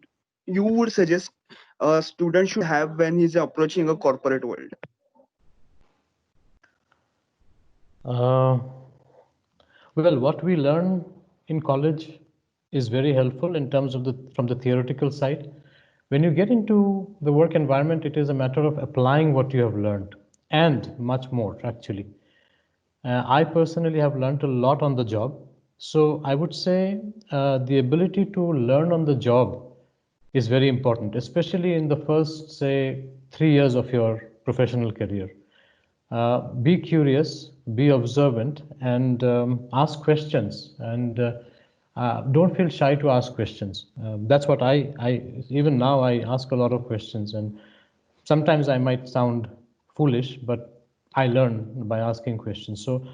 S7: you would suggest a student should have when he's approaching a corporate world?
S2: Well, what we learn in college is very helpful in terms of from the theoretical side. When you get into the work environment, it is a matter of applying what you have learned, and much more, actually. I personally have learned a lot on the job. So I would say the ability to learn on the job is very important, especially in the first, say, 3 years of your professional career. Be curious, be observant, and ask questions. And don't feel shy to ask questions. That's what I even now I ask a lot of questions, and sometimes I might sound foolish, but I learn by asking questions. So,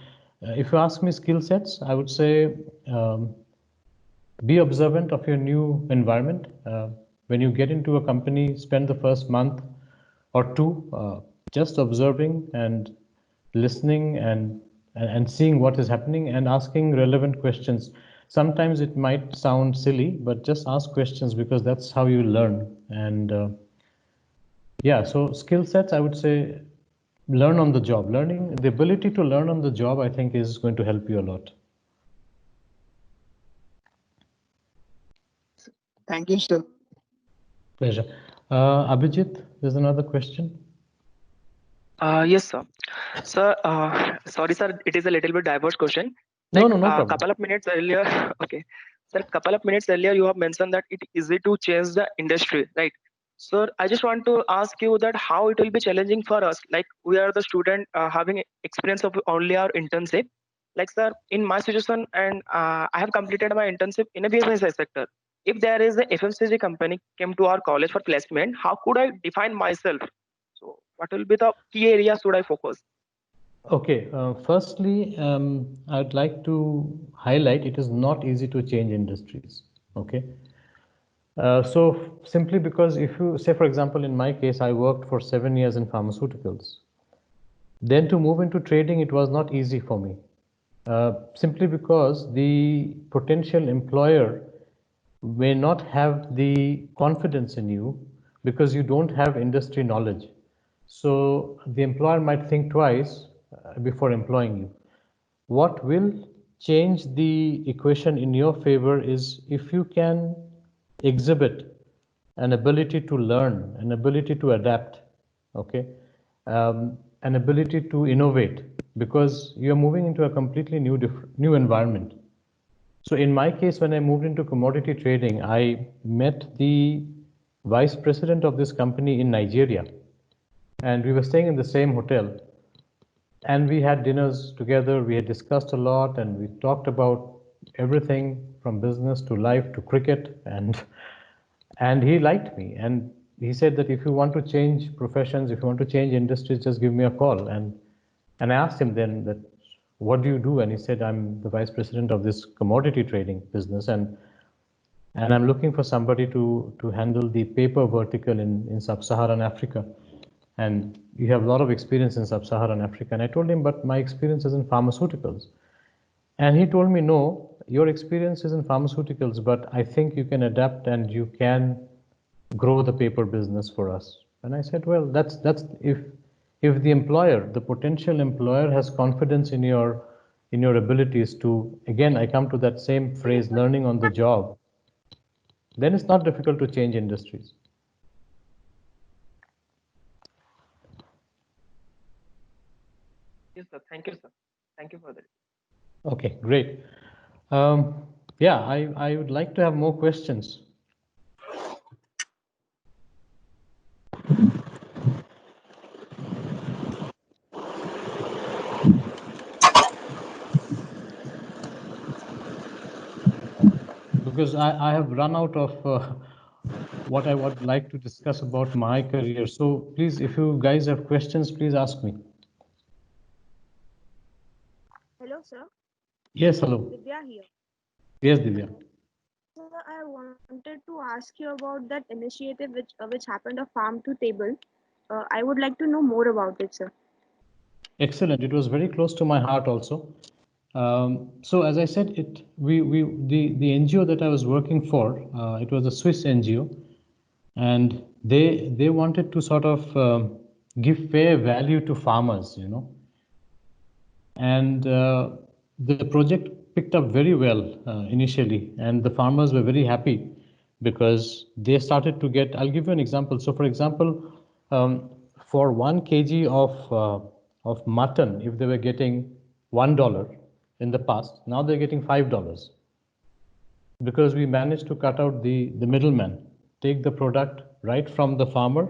S2: if you ask me skill sets, I would say be observant of your new environment. When you get into a company, spend the first month or two just observing and listening and seeing what is happening and asking relevant questions. Sometimes it might sound silly, but just ask questions because that's how you learn. And yeah, so skill sets, I would say learn on the job. Learning, the ability to learn on the job, I think is going to help you a lot.
S7: Thank you, sir.
S2: Pleasure. Abhijit, there's another question.
S3: Yes, sir. Sir, sorry, sir, it is a little bit diverse question.
S2: No,
S3: Like
S2: no
S3: a
S2: problem.
S3: couple of minutes earlier, okay. Sir, couple of minutes earlier, you have mentioned that it is easy to change the industry, right? Sir, I just want to ask you that how it will be challenging for us. Like we are the student having experience of only our internship. Like sir, in my situation, and I have completed my internship in a BFSI sector. If there is a FMCG company came to our college for placement, how could I define myself? So what will be the key areas should I focus?
S2: Okay, firstly, I'd like to highlight it is not easy to change industries. Okay, So simply because if you say, for example, in my case, I worked for 7 years in pharmaceuticals. Then to move into trading, it was not easy for me. Simply because the potential employer may not have the confidence in you because you don't have industry knowledge. So the employer might think twice before employing you. What will change the equation in your favor is if you can exhibit an ability to learn, an ability to adapt, okay, an ability to innovate, because you're moving into a completely new environment. So in my case, when I moved into commodity trading, I met the vice president of this company in Nigeria, and we were staying in the same hotel. And we had dinners together, we had discussed a lot, and we talked about everything from business to life to cricket, and he liked me. And he said that if you want to change professions, if you want to change industries, just give me a call. And I asked him then that, what do you do? And he said, I'm the vice president of this commodity trading business, and I'm looking for somebody to handle the paper vertical in sub-Saharan Africa. And you have a lot of experience in sub-Saharan Africa. And I told him, but my experience is in pharmaceuticals. And he told me, no, your experience is in pharmaceuticals, but I think you can adapt and you can grow the paper business for us. And I said, well, that's if the employer, the potential employer, has confidence in your abilities to, again, I come to that same phrase, learning on the job, then it's not difficult to change industries.
S3: Yes, sir. Thank you, sir. Thank you for that.
S2: Okay, great. Yeah, I would like to have more questions. Because I have run out of what I would like to discuss about my career. So please, if you guys have questions, please ask me.
S1: Hello, sir.
S2: Yes, hello.
S1: Divya here.
S2: Yes, Divya.
S1: Sir, I wanted to ask you about that initiative which happened of farm to table. I would like to know more about it, sir.
S2: Excellent. It was very close to my heart also. So as I said, the NGO that I was working for, it was a Swiss NGO, and they wanted to sort of give fair value to farmers, you know. And the project picked up very well initially, and the farmers were very happy because they started to get. I'll give you an example. So, for example, for 1 kg of mutton, if they were getting $1 in the past, now they're getting $5 because we managed to cut out the middleman, take the product right from the farmer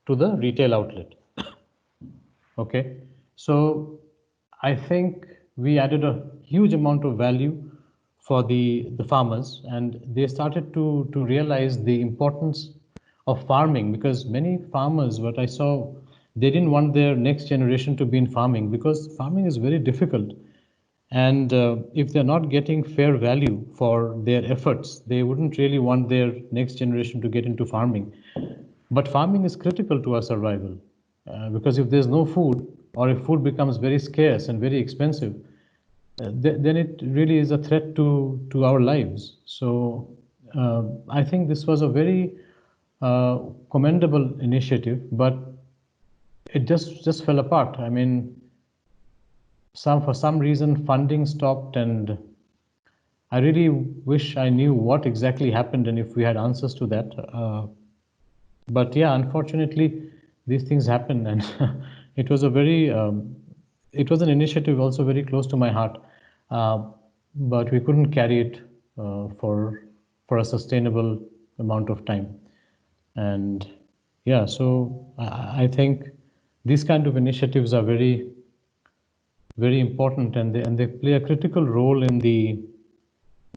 S2: to the retail outlet. Okay, so I think we added a huge amount of value for the farmers, and they started to realize the importance of farming, because many farmers, what I saw, they didn't want their next generation to be in farming because farming is very difficult. And if they're not getting fair value for their efforts, they wouldn't really want their next generation to get into farming. But farming is critical to our survival because if there's no food, or if food becomes very scarce and very expensive, then it really is a threat to our lives. So I think this was a very commendable initiative, but it just fell apart. I mean, for some reason funding stopped, and I really wish I knew what exactly happened and if we had answers to that. But yeah, unfortunately, these things happen, and it was a very it was an initiative also very close to my heart, but we couldn't carry it for a sustainable amount of time. And yeah, so I think these kind of initiatives are very important, and they play a critical role in the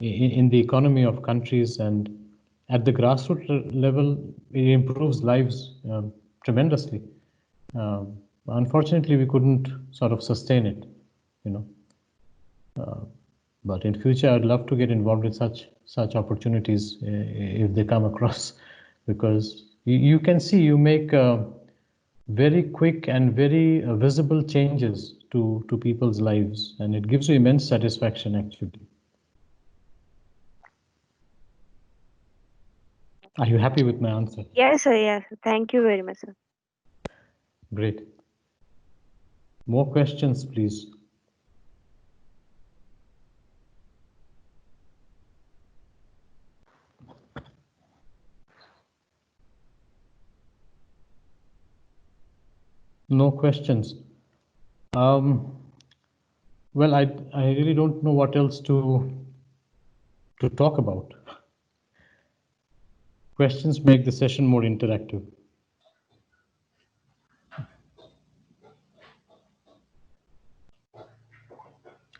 S2: economy of countries, and at the grassroots level, it improves lives tremendously. Unfortunately, we couldn't sort of sustain it, you know. But in future, I'd love to get involved with such opportunities if they come across, because you can see you make very quick and very visible changes to people's lives, and it gives you immense satisfaction actually. Are you happy with my answer?
S1: Yes, sir. Yes. Thank you very much, sir.
S2: Great. More questions, please. No questions. Well, I really don't know what else to talk about. Questions make the session more interactive.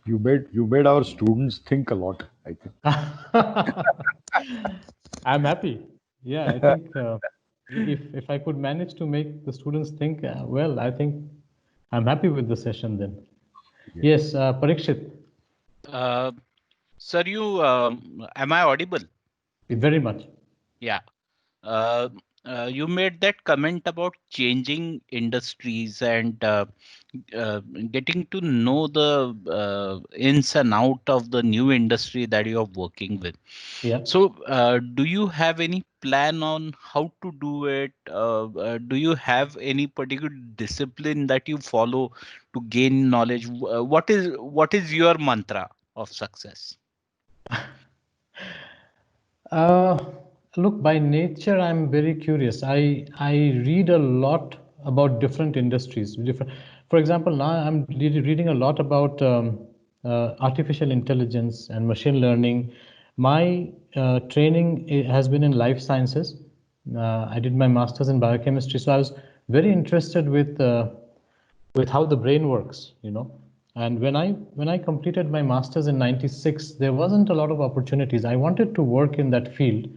S5: You made our students think a lot, I think.
S2: I'm happy. Yeah, I think if I could manage to make the students think, well, I think I'm happy with the session then. Yes, Parikshit.
S6: Sir, am I audible?
S2: Very much.
S6: Yeah. You made that comment about changing industries and getting to know the ins and out of the new industry that you are working with.
S2: Yeah.
S6: So, do you have any plan on how to do it? Do you have any particular discipline that you follow to gain knowledge? What is your mantra of success?
S2: Look, by nature, I'm very curious. I read a lot about different industries. For example, now I'm reading a lot about artificial intelligence and machine learning. My training has been in life sciences. I did my master's in biochemistry, so I was very interested with how the brain works, you know. And when I completed my master's in '96, there wasn't a lot of opportunities. I wanted to work in that field,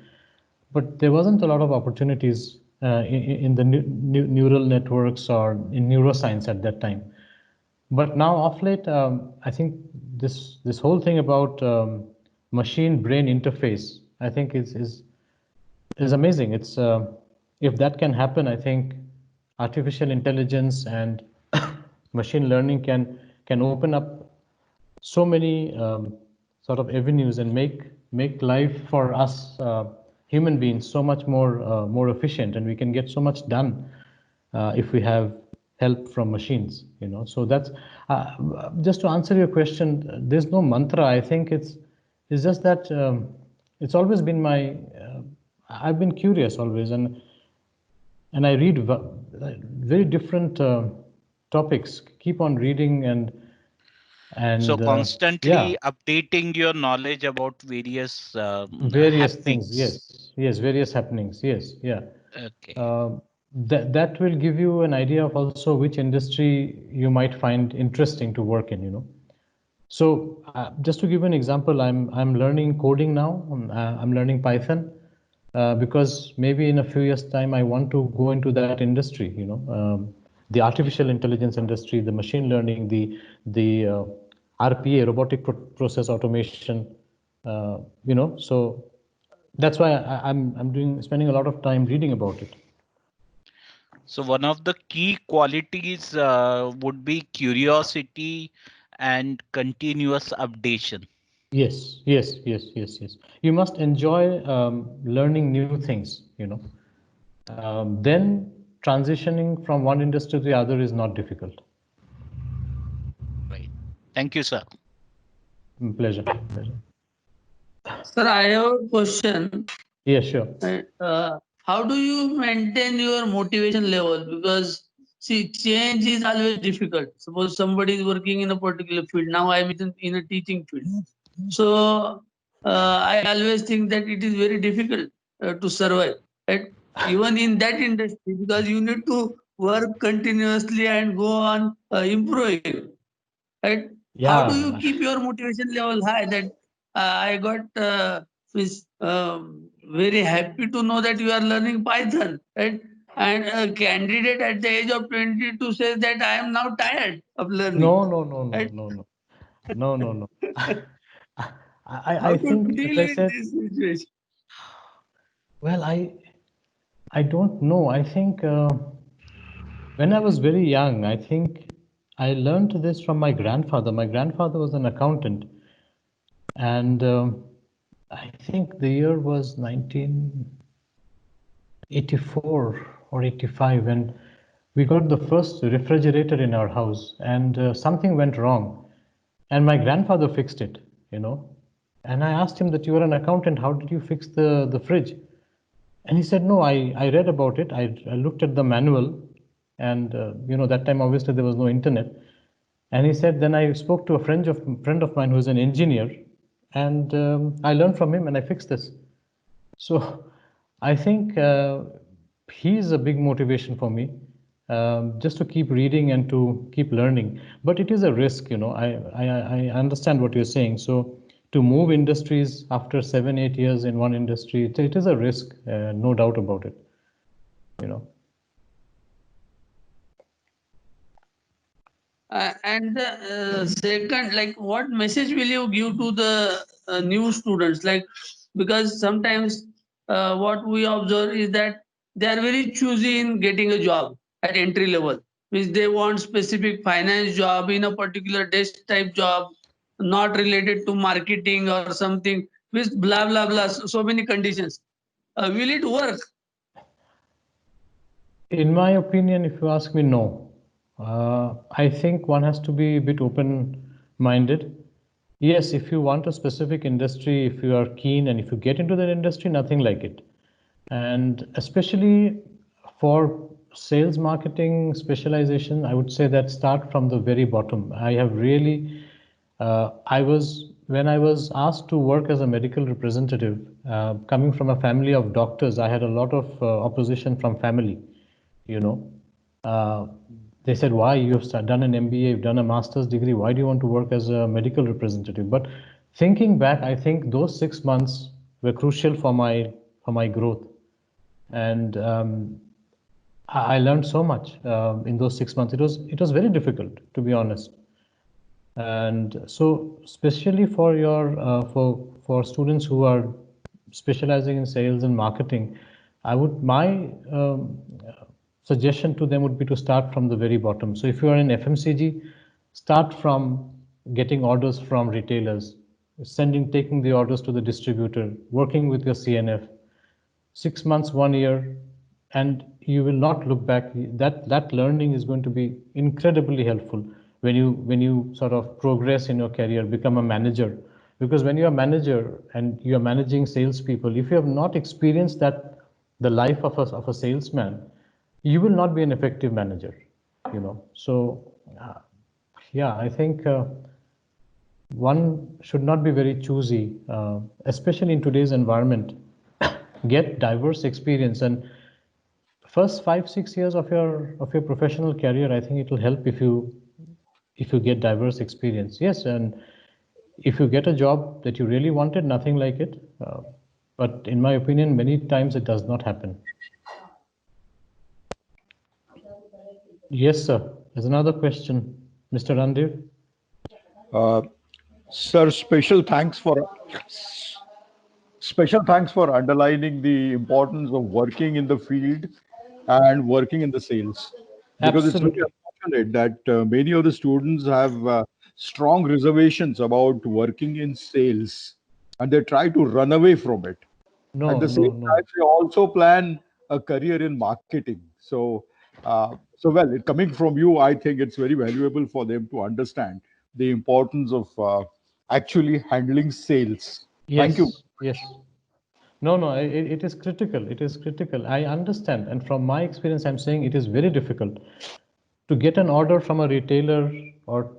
S2: but there wasn't a lot of opportunities in the neural networks or in neuroscience at that time. But now, off late, I think this whole thing about machine-brain interface, I think is amazing. It's if that can happen, I think artificial intelligence and machine learning can open up so many sort of avenues and make life for us human beings so much more efficient, and we can get so much done if we have help from machines, you know. So that's just to answer your question. There's no mantra. I think it's just that it's always been my I've been curious always, and I read very different topics. Keep on reading and
S6: So constantly
S2: yeah,
S6: updating your knowledge about various
S2: various
S6: happenings.
S2: things. Yes, various happenings. Yes, yeah.
S6: Okay.
S2: That will give you an idea of also which industry you might find interesting to work in, you know. So just to give an example, I'm learning coding now. I'm learning Python because maybe in a few years' time I want to go into that industry. You know, the artificial intelligence industry, the machine learning, the RPA, robotic process automation. You know, so that's why I'm spending a lot of time reading about it.
S6: So one of the key qualities would be curiosity and continuous updation.
S2: Yes. You must enjoy learning new things, you know. Then transitioning from one industry to the other is not difficult.
S6: Right. Thank you, sir.
S2: Pleasure.
S4: Sir, I have a question.
S2: Yeah, sure.
S4: How do you maintain your motivation level? Because see, change is always difficult. Suppose somebody is working in a particular field. Now I am in a teaching field. So I always think that it is very difficult to survive. Right? Even in that industry, because you need to work continuously and go on improving. Right?
S2: Yeah.
S4: How do you keep your motivation level high? That I got very happy to know that you are learning Python, right? And a candidate at the age of 22 says that I am now tired of learning.
S2: No.
S4: Right?
S2: No.
S4: How
S2: I
S4: to
S2: think, as
S4: deal
S2: I
S4: with
S2: said,
S4: this situation?
S2: well, I don't know. I think when I was very young, I think I learned this from my grandfather. My grandfather was an accountant, and I think the year was 1984 or 85 when we got the first refrigerator in our house, and something went wrong, and my grandfather fixed it, you know. And I asked him that you are an accountant, how did you fix the fridge? And he said, no, I read about it. I looked at the manual, and that time obviously there was no internet. And he said, then I spoke to a friend of mine who is an engineer, and I learned from him and I fixed this. So I think he's a big motivation for me, just to keep reading and to keep learning. But it is a risk, I understand what you're saying. So to move industries after 7, 8 years in one industry, it is a risk, no doubt about it.
S4: And the second, like, what message will you give to the new students? Like, because sometimes what we observe is that they are very choosy in getting a job at entry level, which they want specific finance job in a particular desk type job, not related to marketing or something, with blah blah blah. So many conditions. Will it work?
S2: In my opinion, if you ask me, no. I think one has to be a bit open-minded. Yes, if you want a specific industry, if you are keen and if you get into that industry, nothing like it. And especially for sales marketing specialization, I would say that start from the very bottom. I have really, when I was asked to work as a medical representative, coming from a family of doctors, I had a lot of opposition from family. They said, why? You've done an MBA, you've done a master's degree, why do you want to work as a medical representative? But thinking back, I think those 6 months were crucial for my growth. And I learned so much in those 6 months. It was very difficult, to be honest. And so especially for for students who are specializing in sales and marketing, my suggestion to them would be to start from the very bottom. So if you are in FMCG, start from getting orders from retailers, taking the orders to the distributor, working with your CNF, 6 months, 1 year, and you will not look back. That learning is going to be incredibly helpful when you sort of progress in your career, become a manager. Because when you're a manager and you're managing salespeople, if you have not experienced the life of a salesman, you will not be an effective manager. So yeah, I think one should not be very choosy, especially in today's environment. Get diverse experience, and first 5, 6 years of your professional career, I think it will help if you get diverse experience. Yes, and if you get a job that you really wanted, nothing like it. But in my opinion, many times it does not happen. Yes, sir. There's another question, Mr. Randir.
S5: Sir, special thanks for underlining the importance of working in the field and working in the sales, because it's very
S2: Absolutely.
S5: unfortunate that many of the students have strong reservations about working in sales, and they try to run away from it. At
S2: No,
S5: the same
S2: no,
S5: time,
S2: no.
S5: they also plan a career in marketing. So coming from you, I think it's very valuable for them to understand the importance of actually handling sales. Thank you.
S2: Yes, yes. No, no, it is critical. It is critical. I understand. And from my experience, I'm saying it is very difficult to get an order from a retailer, or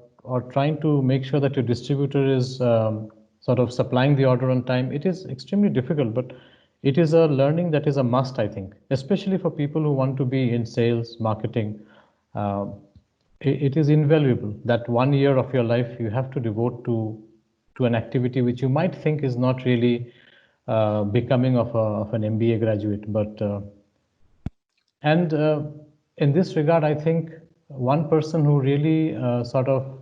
S2: trying to make sure that your distributor is sort of supplying the order on time. It is extremely difficult, but it is a learning that is a must, I think, especially for people who want to be in sales, marketing. Um, it is invaluable that 1 year of your life you have to devote to an activity which you might think is not really becoming of an MBA graduate. But and in this regard, I think one person who really sort of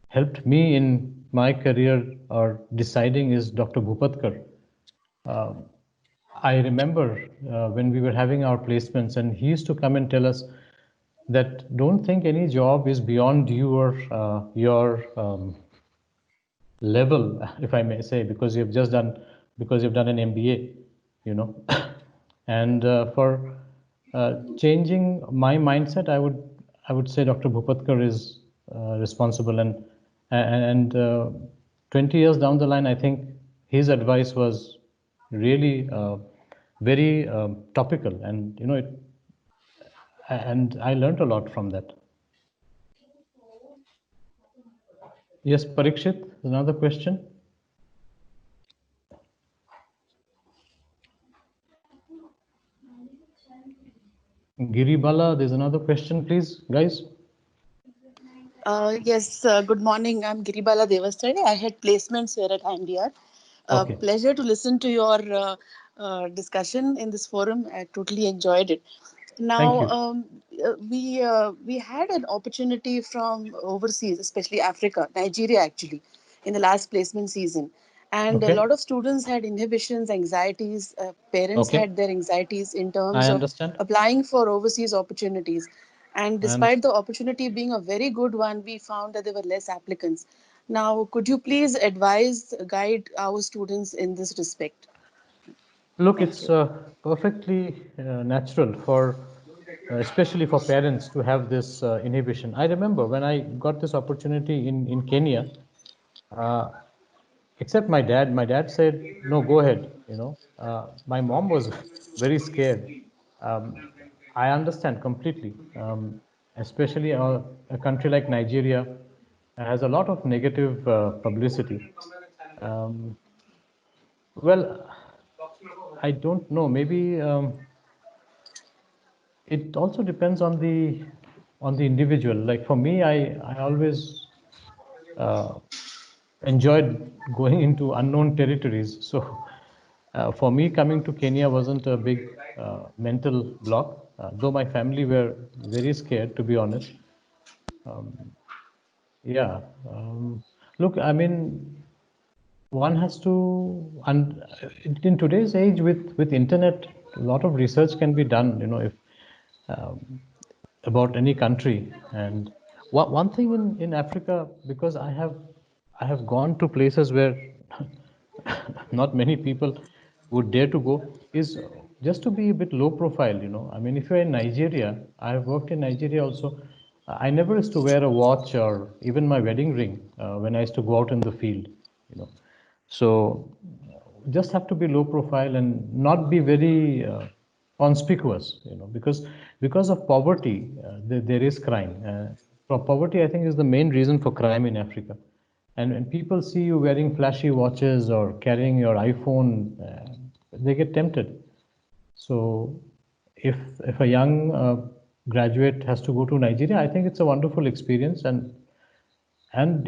S2: helped me in my career or deciding is Dr. Bhupatkar. I remember when we were having our placements, and he used to come and tell us that don't think any job is beyond your level, if I may say, because you've done an MBA, you know. And for changing my mindset, I would say Dr. Bhupatkar is responsible, and 20 years down the line, I think his advice was really very topical, and you know it, and I learned a lot from that. Yes, Parikshit, another question. Giribala, there's another question, please, guys.
S8: Yes, good morning. I'm Giribala Devastari. I had placements here at IMDR.
S2: Okay.
S8: Pleasure to listen to your discussion in this forum. I totally enjoyed it.
S2: Thank
S8: Now,
S2: you.
S8: we had an opportunity from overseas, especially Africa, Nigeria actually, in the last placement season. And a
S2: Okay.
S8: lot of students had inhibitions, anxieties. Parents
S2: Okay.
S8: had their anxieties in
S2: I
S8: terms of
S2: understand.
S8: applying for overseas opportunities. And
S2: I
S8: despite
S2: understand.
S8: the opportunity being a very good one, we found that there were less applicants. Now, could you please advise, guide our students in this respect?
S2: Look,
S8: Thank
S2: it's
S8: you.
S2: perfectly natural for, especially for parents, to have this inhibition. I remember when I got this opportunity in Kenya, uh, except my dad. My dad said, "No, go ahead." You know, my mom was very scared. Um, I understand completely, especially a country like Nigeria has a lot of negative publicity. Um, well, I don't know. Maybe it also depends on the individual. Like for me, I always uh, enjoyed going into unknown territories. So for me, coming to Kenya wasn't a big mental block, though my family were very scared, to be honest. Um, yeah. Look, I mean, one has to, and in today's age with internet, a lot of research can be done. You know, if um, about any country. And one thing in Africa, because I have gone to places where not many people would dare to go, is just to be a bit low profile, you know. I mean, if you're in Nigeria, I have worked in Nigeria also. I never used to wear a watch or even my wedding ring when I used to go out in the field, you know. So just have to be low profile and not be very conspicuous, you know, because of poverty, there is crime. Poverty, I think, is the main reason for crime in Africa. And when people see you wearing flashy watches or carrying your iPhone, they get tempted. So if a young graduate has to go to Nigeria, I think it's a wonderful experience, and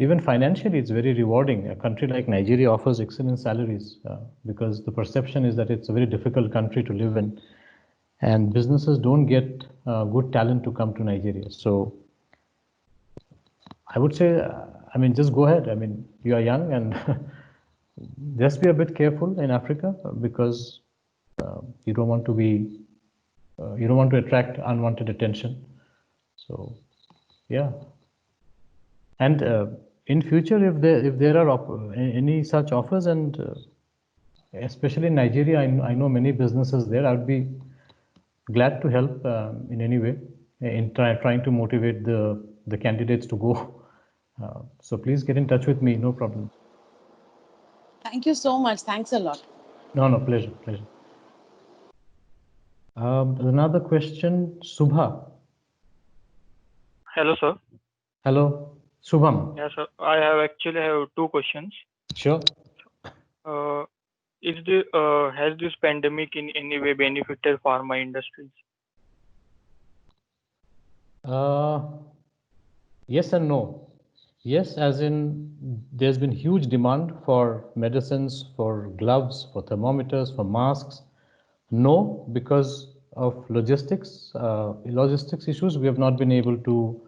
S2: even financially, it's very rewarding. A country like Nigeria offers excellent salaries because the perception is that it's a very difficult country to live in, and businesses don't get good talent to come to Nigeria. So I would say, I mean, just go ahead. I mean, you are young, and just be a bit careful in Africa because you don't want to be, you don't want to attract unwanted attention. So, yeah. And in future, if there are any such offers, and especially in Nigeria, I know many businesses there. I would be glad to help in any way in trying to motivate the candidates to go. So please get in touch with me. No problem.
S8: Thank you so much. Thanks a lot.
S2: No, no, pleasure, pleasure. Another question, Subha.
S9: Hello, sir.
S2: Hello, Subham.
S9: Yes, sir. I have actually have two questions.
S2: Sure.
S9: Has this pandemic in any way benefited pharma industries?
S2: Yes and no. Yes, as in there's been huge demand for medicines, for gloves, for thermometers, for masks. No, because of logistics issues, we have not been able to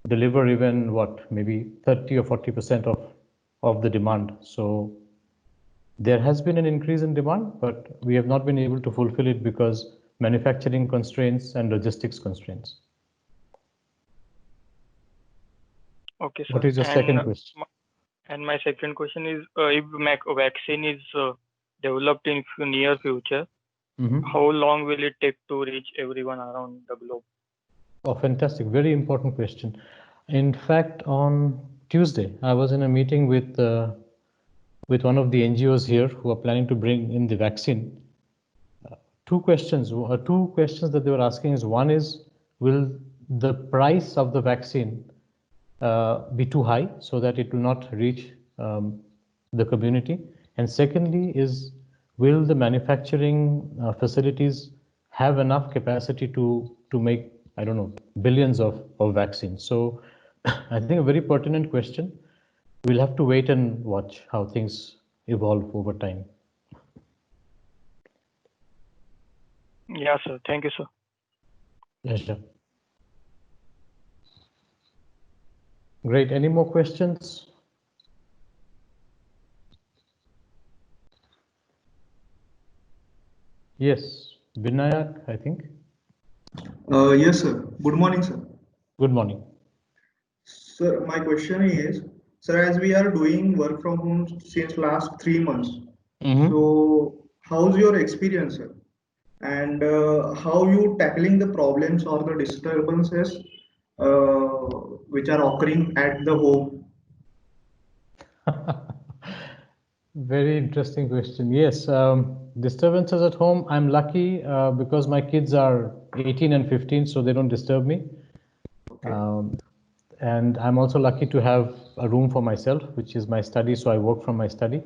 S2: deliver even maybe 30 or 40% of of the demand. So there has been an increase in demand, but we have not been able to fulfill it because manufacturing constraints and logistics constraints.
S9: Okay, sir.
S2: What is your second question?
S9: And my second question is, if vaccine is developed in near future, how long will it take to reach everyone around the globe?
S2: Oh, fantastic. Very important question. In fact, on Tuesday, I was in a meeting with one of the NGOs here who are planning to bring in the vaccine. Two questions that they were asking is, one is, will the price of the vaccine be too high so that it will not reach the community? And secondly is, will the manufacturing facilities have enough capacity to make, I don't know, billions of vaccines? So I think a very pertinent question. We'll have to wait and watch how things evolve over time.
S9: Yeah, sir. Thank you, sir.
S2: Pleasure. Great. Any more questions? Yes, Vinayak, I think.
S10: Yes, sir. Good morning, sir.
S2: Good morning.
S10: Sir, my question is, sir, as we are doing work from home since last 3 months, so how's your experience, sir? And how you tackling the problems or the disturbances which are occurring at the home?
S2: Very interesting question. Yes, disturbances at home. I'm lucky because my kids are 18 and 15, so they don't disturb me. Okay. And I'm also lucky to have a room for myself, which is my study, so I work from my study.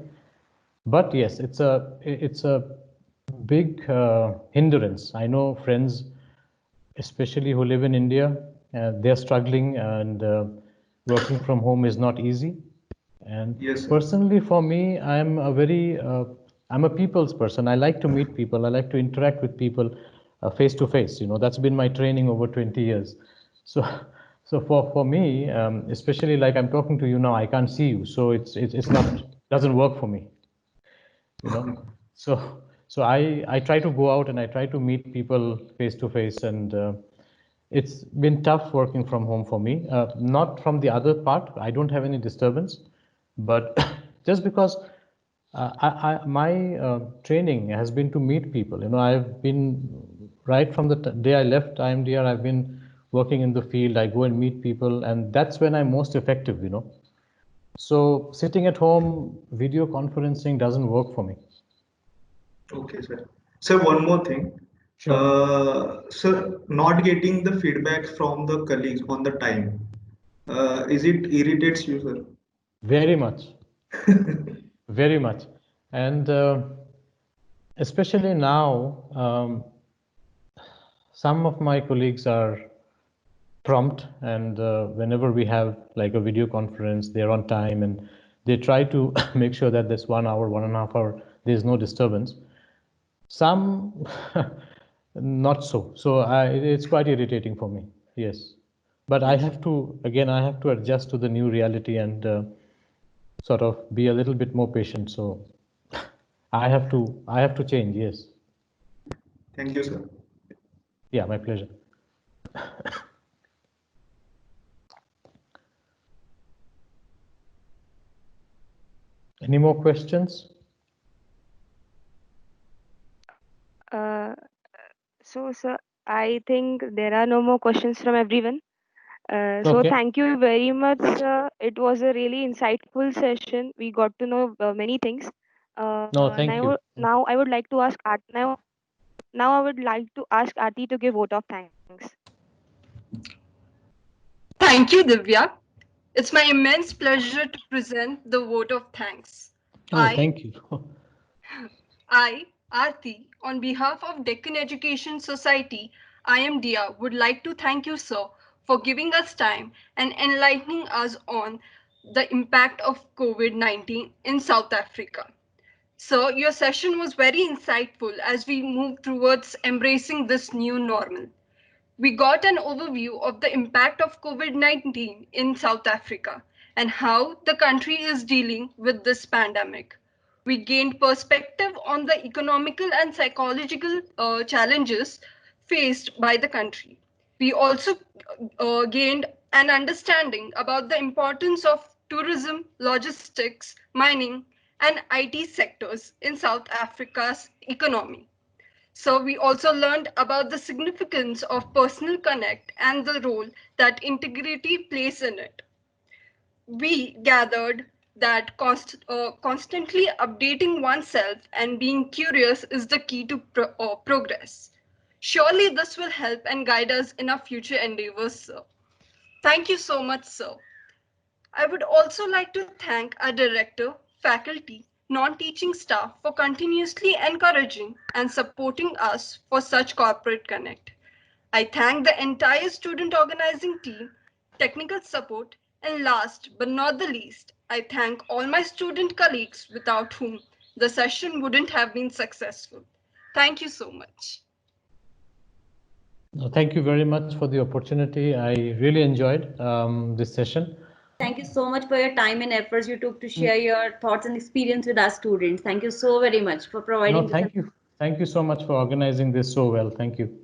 S2: But yes, it's a big hindrance. I know friends, especially who live in India, they're struggling, and working from home is not easy. And yes, personally, for me, I'm a people's person. I like to meet people. I like to interact with people face to face. You know, that's been my training over 20 years. So for me, especially like I'm talking to you now, I can't see you, so it's not, doesn't work for me. You know, so I try to go out and I try to meet people face to face, and it's been tough working from home for me. Not from the other part, I don't have any disturbance, but just because my training has been to meet people. You know, I've been right from the day I left IMDR, I've been working in the field. I go and meet people, and that's when I'm most effective, you know. So sitting at home, video conferencing doesn't work for me.
S10: Okay, sir. Sir, one more thing. Sure. Sir, not getting the feedback from the colleagues on the time, is it irritates you, sir?
S2: Very much. Very much. And especially now, some of my colleagues are prompt, and whenever we have like a video conference, they're on time, and they try to make sure that this 1 hour, 1.5 hour, there's no disturbance. Some not so. So it's quite irritating for me. Yes. But I have to adjust to the new reality and sort of be a little bit more patient. So I have to change. Yes.
S10: Thank you, sir.
S2: Yeah, my pleasure. Any more questions?
S1: So, sir, I think there are no more questions from everyone. So
S2: Okay.
S1: thank you very much, sir. It was a really insightful session. We got to know many things.
S2: No, thank you.
S1: Now I would like to ask now I would like to ask Aarti to give vote of thanks.
S11: Thank you, Divya. It's my immense pleasure to present the vote of thanks.
S2: Thank you.
S11: I, Aarti, on behalf of Deccan Education Society, IMDR, would like to thank you, sir, for giving us time and enlightening us on the impact of COVID-19 in South Africa. Sir, your session was very insightful as we move towards embracing this new normal. We got an overview of the impact of COVID-19 in South Africa and how the country is dealing with this pandemic. We gained perspective on the economical and psychological challenges faced by the country. We also gained an understanding about the importance of tourism, logistics, mining, and IT sectors in South Africa's economy. So we also learned about the significance of personal connect and the role that integrity plays in it. We gathered that constantly updating oneself and being curious is the key to progress. Surely this will help and guide us in our future endeavors, sir. Thank you so much, sir. I would also like to thank our director, faculty, non-teaching staff for continuously encouraging and supporting us for such corporate connect. I thank the entire student organizing team, technical support, and last but not the least, I thank all my student colleagues without whom the session wouldn't have been successful. Thank you so much.
S2: Thank you very much for the opportunity. I really enjoyed this session.
S12: Thank you so much for your time and efforts you took to share your thoughts and experience with our students. Thank you so very much for providing.
S2: No, thank you. Thank you so much for organizing this so well. Thank you.